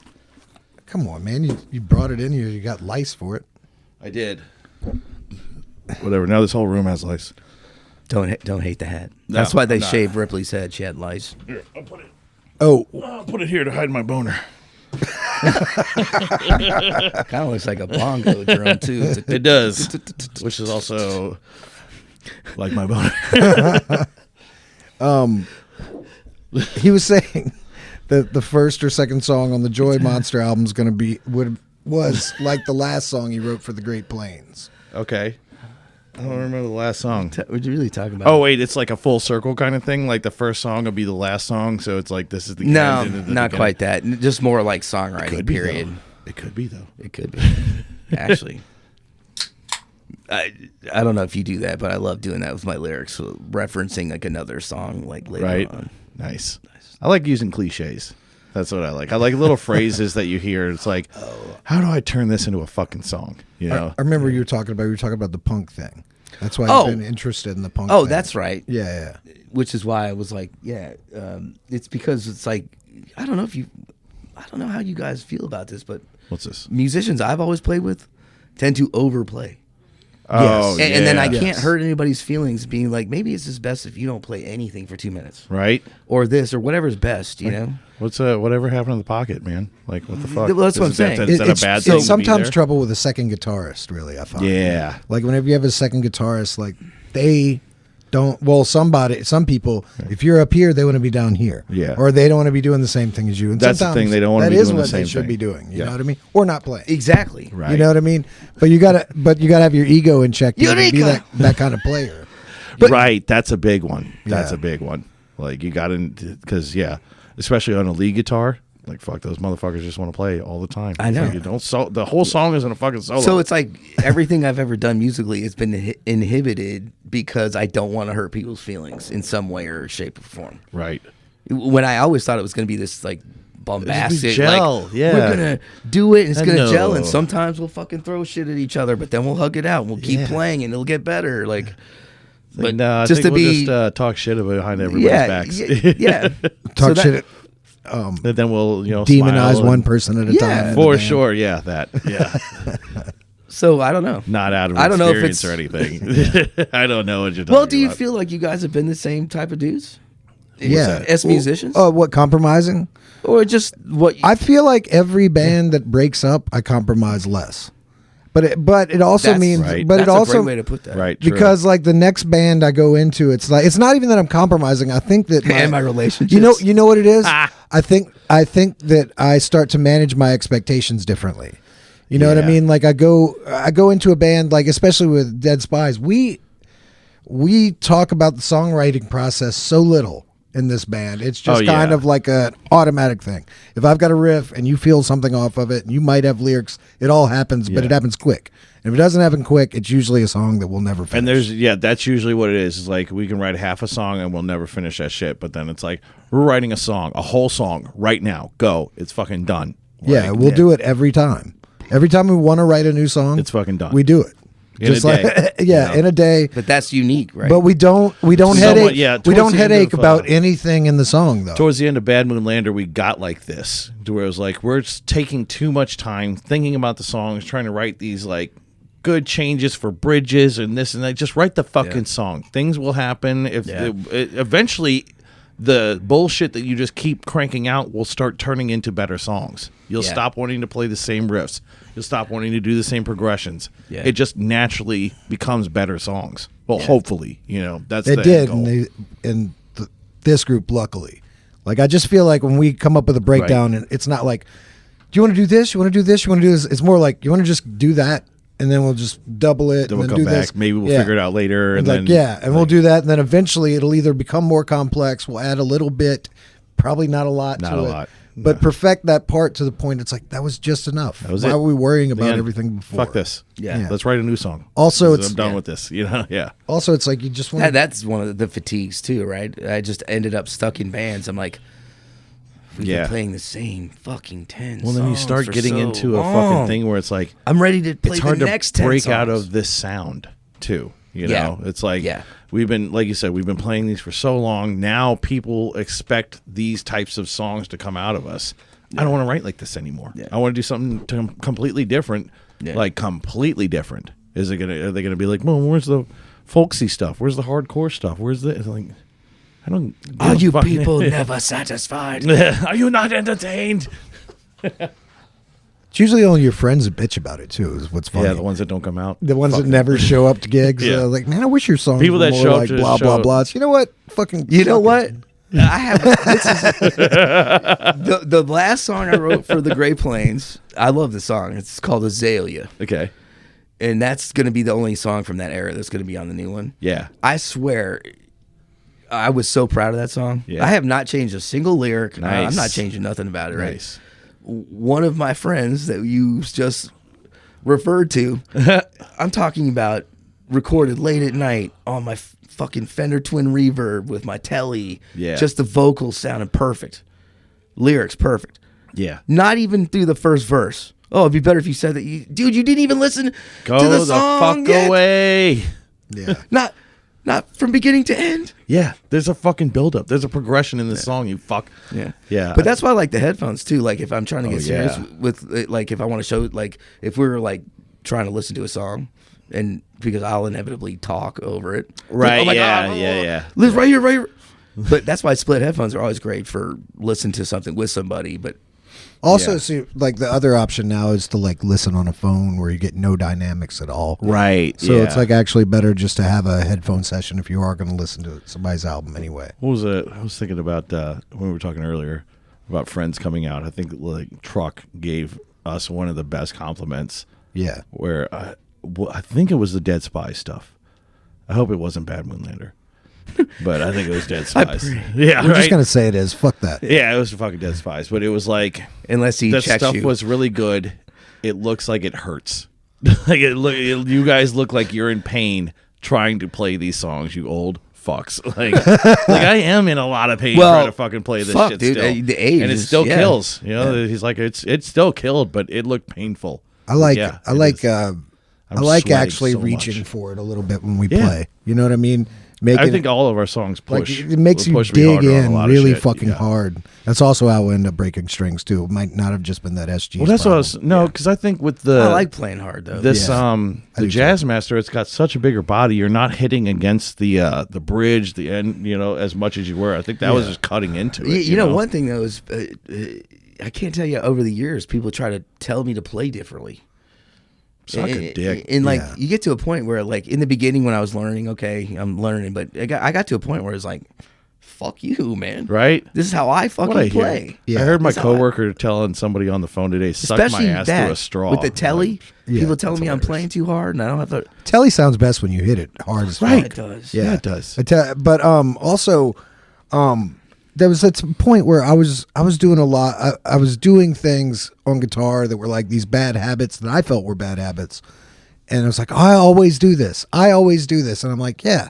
Come on, man. You brought it in here. You got lice for it. I did. Whatever. Now this whole room has lice. Don't hate the hat. No, That's why they I'm not. shaved Ripley's head. She had lice. Here, I'll put it. Oh, I'll put it here to hide my boner. Kind of looks like a bongo drum too. It's It does, which is also like my boner. he was saying that the first or second song on the Joy Monster album is going to was like the last song he wrote for the Great Plains. Okay. I don't remember the last song. What you really talking about? Oh wait, it's like a full circle kind of thing. Like the first song will be the last song, so it's like this is the No, end and the not beginning. quite that. Just more like Could songwriting. be, Period. though. It could be though. It could be. Actually, I don't know if you do that, but I love doing that with my lyrics, so referencing like another song like later Right. on. Nice. I like using cliches. That's what I like. I like little phrases that you hear. It's like, how do I turn this into a fucking song? You know. I remember you were talking about the punk thing. That's why Oh. I've been interested in the punk Oh, thing. that's right. Yeah. Which is why I was like, it's because it's like I don't know how you guys feel about this, but What's this? musicians I've always played with tend to overplay. Oh, And then I yeah. can't hurt anybody's feelings being like, maybe it's just best if you don't play anything for 2 minutes. Right. Or this, or whatever's best, you know? What's whatever happened in the pocket, man? Like what the fuck? Well, that's what I'm saying. Is that a bad thing? It's to be sometimes there? trouble with a second guitarist, really, I find. Yeah. Like whenever you have a second guitarist, like they don't, well, some people, if you're up here, they want to be down here. Yeah. Or they don't want to be doing the same thing as you. And That's the sometimes thing, they don't want to that be is doing the what they same should thing. be doing. You Yeah. know what I mean? Or not playing. Exactly. Right. You know what I mean? But you gotta have your ego in check to be Eureka! that kind of player. Right. That's a big one. That's Yeah. a big one. Like you got to, because especially on a lead guitar. Like fuck, those motherfuckers just want to play all the time. I know. Like, you don't. The whole song isn't a fucking solo. So it's like everything I've ever done musically has been inhibited because I don't want to hurt people's feelings in some way or shape or form. right. When I always thought it was going to be this like bombastic, gel, like yeah. we're gonna do it and it's I gonna gel, know. and sometimes we'll fucking throw shit at each other, but then we'll hug it out and we'll keep Yeah. playing and it'll get better. Like, but No, I just think to we'll be, just talk shit behind everybody's yeah, backs. yeah. Talk So shit, And then we'll demonize smile one and- person at a Yeah. time. in the for band. sure. Yeah, that. Yeah, So I don't know. not out of I don't know if experience it's- or anything. I don't know what you're talking Well, do you about. feel like you guys have been the same type of dudes? Yeah. As musicians? Oh, what, compromising? Or just what? I feel like every band that breaks up, I compromise less. But it also means, right. but That's it also a great way to put that. Right. True. because like the next band I go into, it's not even that I'm compromising. I think that And my relationships. you know what it is. I think that I start to manage my expectations differently. You know what I Yeah. mean? Like I go into a band, like especially with Dead Spies, we talk about the songwriting process so little in this band. It's just kind of like an automatic thing. If I've got a riff and you feel something off of it and you might have lyrics, it all happens, but it happens quick. And if it doesn't happen quick, it's usually a song that we'll never finish. And that's usually what it is. It's like we can write half a song and we'll never finish that shit. But then it's like we're writing a whole song right now. Go. It's fucking done. Yeah, we'll do it every time. Every time we want to write a new song, It's fucking done. we do it. In a day, in a day. But that's unique, right? But we don't Somewhat, headache. yeah, we towards don't the end headache of, about anything in the song though. Towards the end of Bad Moon Lander, we got like this, to where it was like we're just taking too much time thinking about the songs, trying to write these like good changes for bridges and this and that. Just write the fucking song. Things will happen. If eventually the bullshit that you just keep cranking out will start turning into better songs. You'll stop wanting to play the same riffs. You'll stop wanting to do the same progressions. Yeah. It just naturally becomes better songs. Well, hopefully, that's It the did goal. in this group, luckily. Like I just feel like when we come up with a breakdown, and it's not like, do you want to do this? You want to do this? You want to do this? It's more like, you want to just do that, and then we'll just double it. Then and we'll then come do back. this. Maybe we'll figure it out later. And then we'll do that, and then eventually it'll either become more complex. We'll add a little bit, probably not a lot. Not to a it, lot. but No. perfect that part to the point. It's like that was just enough. That was Why it. are we worrying about Again, everything before? Fuck this. Yeah. Let's write a new song. Also, I'm done with this. Yeah. Also, it's like you just want. That's one of the fatigues too, right? I just ended up stuck in bands. I'm like, we've been playing the same fucking 10 Well, then you songs start for getting so into a long. fucking thing where it's like I'm ready to play it's hard the to next 10 break songs. out of this sound too. You Yeah. know, it's like Yeah. we've been, like you said, we've been playing these for so long. Now people expect these types of songs to come out of us. I don't want to write like this anymore. Yeah. I want to do something completely different, like completely different. Are they gonna be like, well, where's the folksy stuff? Where's the hardcore stuff? Where's the like? I don't. Are give you a fuck. people never satisfied? Are you not entertained? It's usually only your friends that bitch about it too. Is what's funny. Yeah, the ones that don't come out. The ones Fuck that never show up to gigs. Yeah. Like, man, I wish your songs People were that more show up like to blah show blah up. blah. You know what? Fucking. You know suck what? it. I have this is the last song I wrote for the Great Plains. I love the song. It's called Azalea, Okay. and that's going to be the only song from that era that's going to be on the new one. Yeah. I swear, I was so proud of that song. Yeah. I have not changed a single lyric. Nice. I'm not changing nothing about it. Right. Nice. One of my friends that you just referred to, I'm talking about recorded late at night on my fucking Fender Twin Reverb with my telly. Yeah. Just the vocals sounded perfect. Lyrics perfect. Yeah. Not even through the first verse. Oh, it'd be better if you said that. Dude, you didn't even listen Go to the the song fuck yet. away. Yeah. Not from beginning to end. Yeah. There's a fucking buildup. There's a progression in this song. You fuck. Yeah. Yeah. But that's why I like the headphones too. Like if I'm trying to get serious yeah. with it, like if I want to show, like if we were like trying to listen to a song, and because I'll inevitably talk over it. Right, Like, oh my yeah, God, yeah. Liz, right here. But that's why split headphones are always great for listening to something with somebody. But Also, Yeah. see, like the other option now is to like listen on a phone where you get no dynamics at all. Right. So yeah. it's like actually better just to have a headphone session if you are going to listen to somebody's album anyway. What was it? I was thinking about when we were talking earlier about Friends coming out. I think like Truck gave us one of the best compliments. Yeah. Where I think it was the Dead Spy stuff. I hope it wasn't Bad Moonlander, but I think it was Dead Spies. Yeah, We're right. just going to say it is. Fuck that. Yeah, it was fucking Dead Spies, but it was like unless he that checks stuff you, was really good. It looks like it hurts. Like you guys look like you're in pain trying to play these songs. You old fucks. Like I am in a lot of pain trying to fucking play this shit dude, still. the age and it is- still yeah. kills. You know, he's like it's still killed, but it looked painful. I like Yeah, I it like is. I like sweating actually so reaching much. for it a little bit when we Yeah. play. You know what I mean? I think all of our songs like push. it makes you push me dig harder on a in lot of really shit. fucking Yeah. hard. That's also how we end up breaking strings too. It might not have just been that SG. Well, that's what I was. No, because I think with the I like playing hard though. this Yeah. the do Jazz Master, it's got such a bigger body. You're not hitting against the bridge, the end, as much as you were. I think that was just cutting into it. You know, one thing though is I can't tell you over the years people try to tell me to play differently. Suck a dick. And like Yeah. you get to a point where like in the beginning when I was learning, okay, I'm learning, but I got to a point where it's like, fuck you, man. Right? This is how I What I fucking play. hear. Yeah. I heard my That's how I- coworker telling somebody on the phone today, suck Especially my ass that to a straw. with the telly. Yeah, People telling that's me I'm hilarious. playing too hard and I don't have to. Telly sounds best when you hit it hard as Yeah, fuck. it does. Yeah. Yeah, it does. But also, there was a point where I was doing a lot. I was doing things on guitar that were like these bad habits that I felt were bad habits, and I was like, I always do this. I always do this, and I'm like, yeah,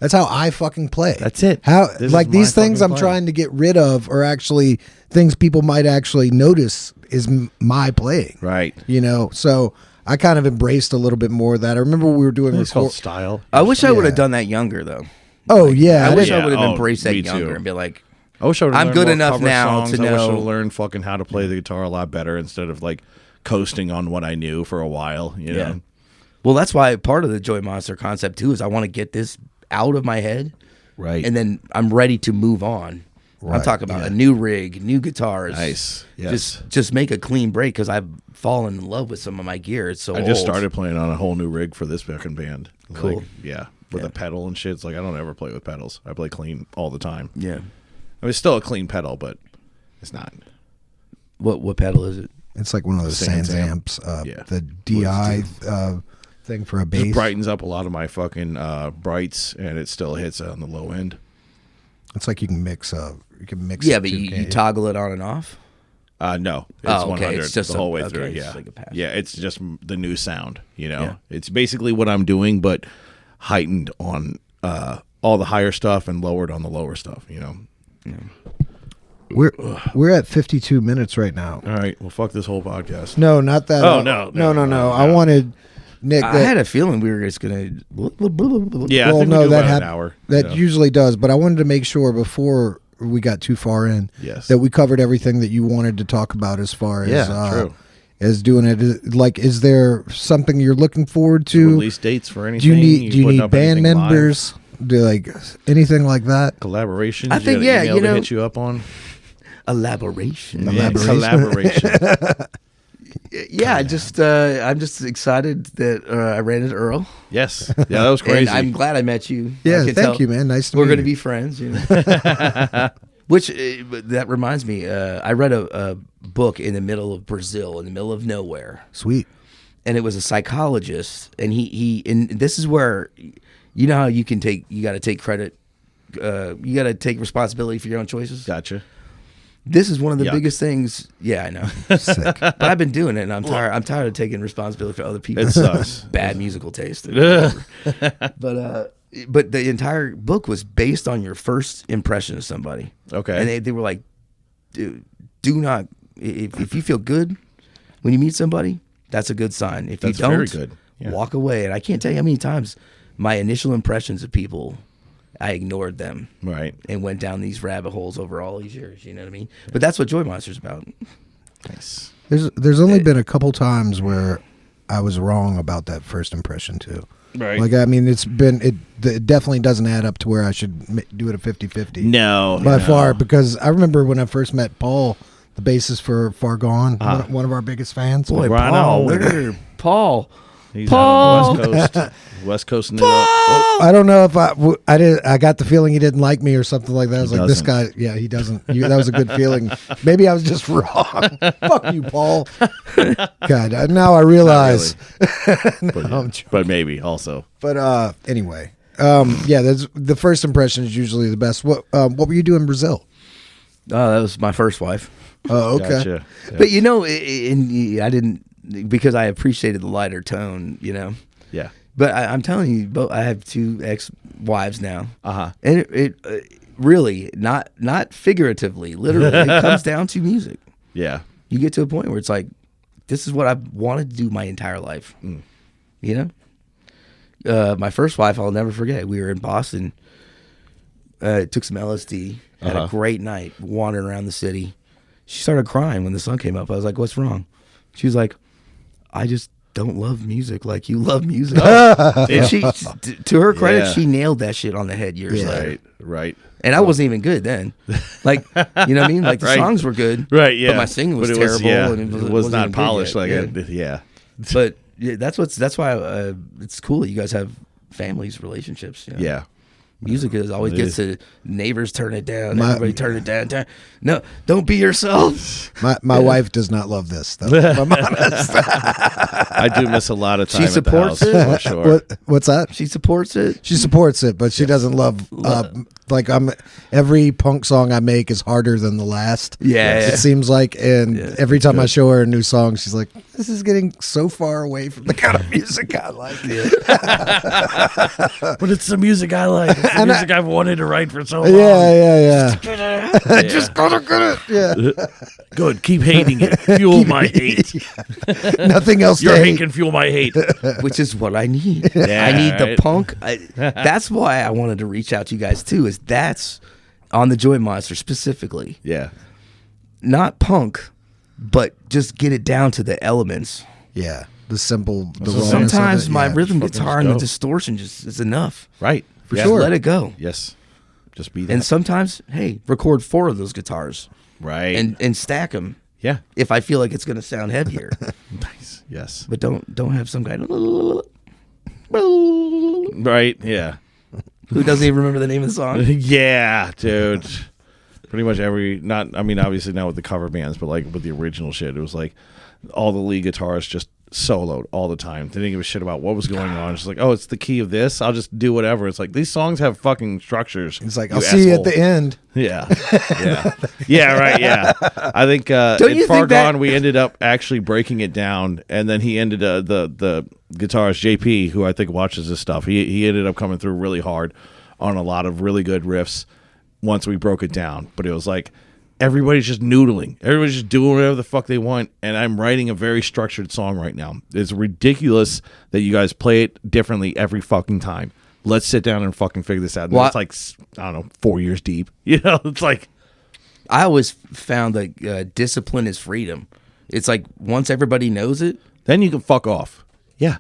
that's how I fucking play. That's it. How This is like my these things fucking I'm play. trying to get rid of are actually things people might actually notice is my playing. Right. You know, so I kind of embraced a little bit more of that. I remember we were doing It's called record. style. I wish I would have Yeah. done that younger though. Oh yeah, I wish yeah. I would have Oh, embraced that me too. younger and be like, I wish I would have I'm learned good more enough cover now songs. to I wish I would know- have learned fucking how to play the guitar a lot better instead of like coasting on what I knew for a while. You yeah. know? Well, that's why part of the Joy Monster concept too is I want to get this out of my head, Right. and then I'm ready to move on. I'm Right, talking about a new rig, new guitars. Nice. Yes. Just make a clean break because I've fallen in love with some of my gear. It's so I just old. started playing on a whole new rig for this fucking band. Cool. Like, yeah. With a pedal and shit. It's like I don't ever play with pedals. I play clean all the time. Yeah. I mean, it's still a clean pedal, but it's not. What pedal is it? it's like one of those Sans Sans amp. amps. Yeah. The DI thing for a Just bass. brightens up a lot of my fucking brights, and it still hits on the low end. It's like you can mix. You can mix. Yeah, it but too, you can't you? toggle it on and off. No, it's Oh, okay. 100 It's just the whole way okay, through. it's Yeah, just like a pass. yeah, it's just the new sound. You know, Yeah. it's basically what I'm doing, but heightened on all the higher stuff and lowered on the lower stuff. You know. We're at 52 minutes right now. All right, well, fuck this whole podcast. No, not that. Oh, no. I wanted Nick. I That, had a feeling we were just gonna. Yeah, well, I think no, we do that about had, an hour. that Yeah. usually does. But I wanted to make sure before we got too far in, Yes. that we covered everything that you wanted to talk about as far as true. as doing it. Like, is there something you're looking forward to? Release dates for anything. Do you putting need up band anything live? members? Do like anything like that? Collaborations? I think, you got yeah, an email you to know- hit you up on. Elaboration. Yeah, Collaboration. collaboration. Yeah, I'm just excited that I ran into Earl. Yes. Yeah, that was crazy. And I'm glad I met you. Yeah, I can thank tell you, man. Nice to We're meet going to you. be friends. You know? Which that reminds me, I read a book in the middle of Brazil, in the middle of nowhere, Sweet. and it was a psychologist, and he and this is where you know how you got to take credit, you got to take responsibility for your own choices. Gotcha. This is one of the Yuck. biggest things. Yeah, I know. Sick. But I've been doing it, and I'm tired. I'm tired of taking responsibility for other It people's sucks. bad musical taste. But the entire book was based on your first impression of somebody. Okay. And they were like, do not if you feel good when you meet somebody, that's a good sign. If That's you don't, very good. Yeah. walk away. And I can't tell you how many times my initial impressions of people, I ignored them Right. and went down these rabbit holes over all these years. You know what I mean? But that's what Joy Monster's about. Nice. There's only been a couple times where I was wrong about that first impression too. Right. Like, I mean, it definitely doesn't add up to where I should do it a 50-50. No. By no. far, because I remember when I first met Paul, the bassist for Far Gone, one of our biggest fans. Boy, Right Paul, on. where Paul? He's Paul! out on the West Coast. West Coast. Oh, I don't know if I did. I got the feeling he didn't like me or something like that. I was like, this guy, doesn't. yeah, he doesn't. That was a good feeling. Maybe I was just wrong. Fuck you, Paul. God, now I realize. but maybe also. But anyway, yeah, the first impression is usually the best. What were you doing in Brazil? Oh, that was my first wife. Oh, okay. Gotcha. But you know, I didn't, because I appreciated the lighter tone. You know. Yeah. But I'm telling you, I have 2 ex-wives now. Uh-huh. And it really, not figuratively, literally, it comes down to music. Yeah. You get to a point where it's like, this is what I've wanted to do my entire life. You know? My first wife, I'll never forget. We were in Boston. Took some LSD. Had a great night wandering around the city. She started crying when the sun came up. I was like, what's wrong? She was like, I just don't love music like you love music. And she, to her credit, Yeah. she nailed that shit on the head years later. Right. Right. And I wasn't even good then. Like, you know what I mean? Like, the Right. songs were good. Right. Yeah. But my singing was But terrible. yeah, and it was wasn't not even good polished yet. like Yeah. it. Yeah. But Yeah, that's why it's cool that you guys have families, relationships. You know? Yeah. Music is always It gets to neighbors turn it down, everybody turn it down. No, don't be yourself. My wife does not love this, though. If I'm honest. I do miss a lot of time. She supports at the house, it? for sure. What's that? She supports it. She supports it, but she doesn't love. Like every punk song I make is harder than the last. Yeah, it seems like, and every time I show her a new song, she's like, "This is getting so far away from the kind of music I like." But it's the music I like. It's the music I've wanted to write for so long. Yeah. Just gotta get it. Yeah. Good. Keep hating it. Fuel my hate. Nothing else. Your to hate hate. can fuel my hate. Which is what I need. Yeah, I need the right. punk. That's why I wanted to reach out to you guys too. Is that's on the Joy Monster specifically, Yeah. not punk, but just get it down to the elements. Yeah, the simple. The So rawness of Sometimes it, my yeah. rhythm fucking guitar just and the go. distortion just is enough. Right. For Yeah. sure. Let it go. Yes. Just be that. And sometimes, hey, record 4 of those guitars right. and stack them yeah. if I feel like it's going to sound heavier. Nice. Yes. But don't have some guy Right. Yeah. who doesn't even remember the name of the song. Yeah, dude. Pretty much obviously not with the cover bands, but like with the original shit, it was like all the lead guitarists just soloed all the time. They didn't give a shit about what was going on. It's like, oh, it's the key of this. I'll just do whatever. It's like these songs have fucking structures. It's like, I'll see you at the end. Yeah. Yeah. Yeah, right, yeah. I think Don't you in Far think that- Gone we ended up actually breaking it down, and then he ended the guitarist JP, who I think watches this stuff. He ended up coming through really hard on a lot of really good riffs once we broke it down. But it was like everybody's just noodling. Everybody's just doing whatever the fuck they want. And I'm writing a very structured song right now. It's ridiculous that you guys play it differently every fucking time. Let's sit down and fucking figure this out. And Well, it's like, I don't know, 4 years deep. You know, it's like, I always found that discipline is freedom. It's like once everybody knows it, then you can fuck off. Yeah.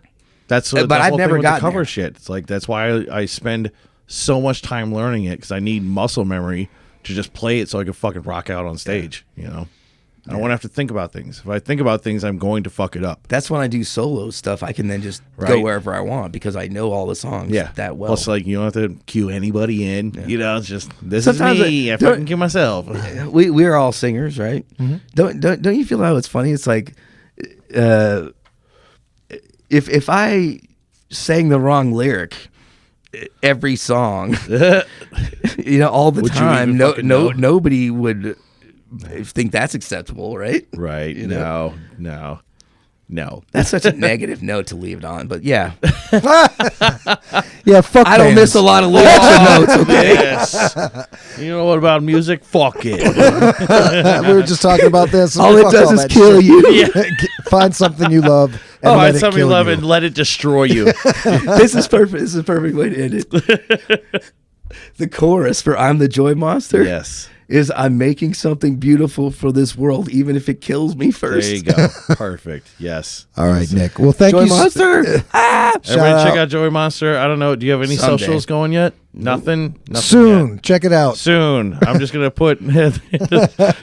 That's But the I've whole never thing with the gotten cover there. shit. It's like, that's why I spend so much time learning it, because I need muscle memory to just play it so I can fucking rock out on stage, you know? I don't want to have to think about things. If I think about things, I'm going to fuck it up. that's when I do solo stuff. I can then just go Right. wherever I want because I know all the songs Yeah. that well. Plus, like, you don't have to cue anybody in. You know, it's just, this Sometimes is me. I don't- fucking cue myself. we're all singers, right? Don't you feel how it's funny? It's like if I sang the wrong lyric every song, you know, all the Would you time, even fucking know? nobody would think that's acceptable, right? Right. You know? No. That's such a negative note to leave it on, but yeah, Yeah, fuck. I don't miss a lot of lyrics and notes. Okay, Yes. You know what about music? Fuck it. We were just talking about this. all it Fuck does is that kill shit. you. Find something you love and let Find it something you kill love you. and let it destroy you. This is perfect. This is a perfect way to end it. The chorus for "I'm the Joy Monster" Yes. is "I'm making something beautiful for this world, even if it kills me There first." you go. Perfect. Yes. All right, Nick. Well, thank Joy you. Monster. Everybody check out Joey Monster. I don't know. Do you have any Someday. socials going yet? Nothing? Nothing Soon. yet. Check it out. Soon. I'm just going to put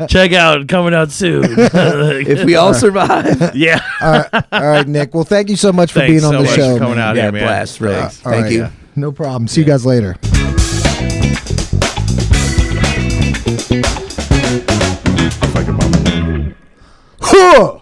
check out coming out soon. If we all survive, Yeah. All right, Nick. Well, thank you so much for Thanks being on so the much show. for coming man. out yeah, here, man. blast, really. Thanks. All Thank right. you. No problem. See you guys later. Fucking bummer. Huh!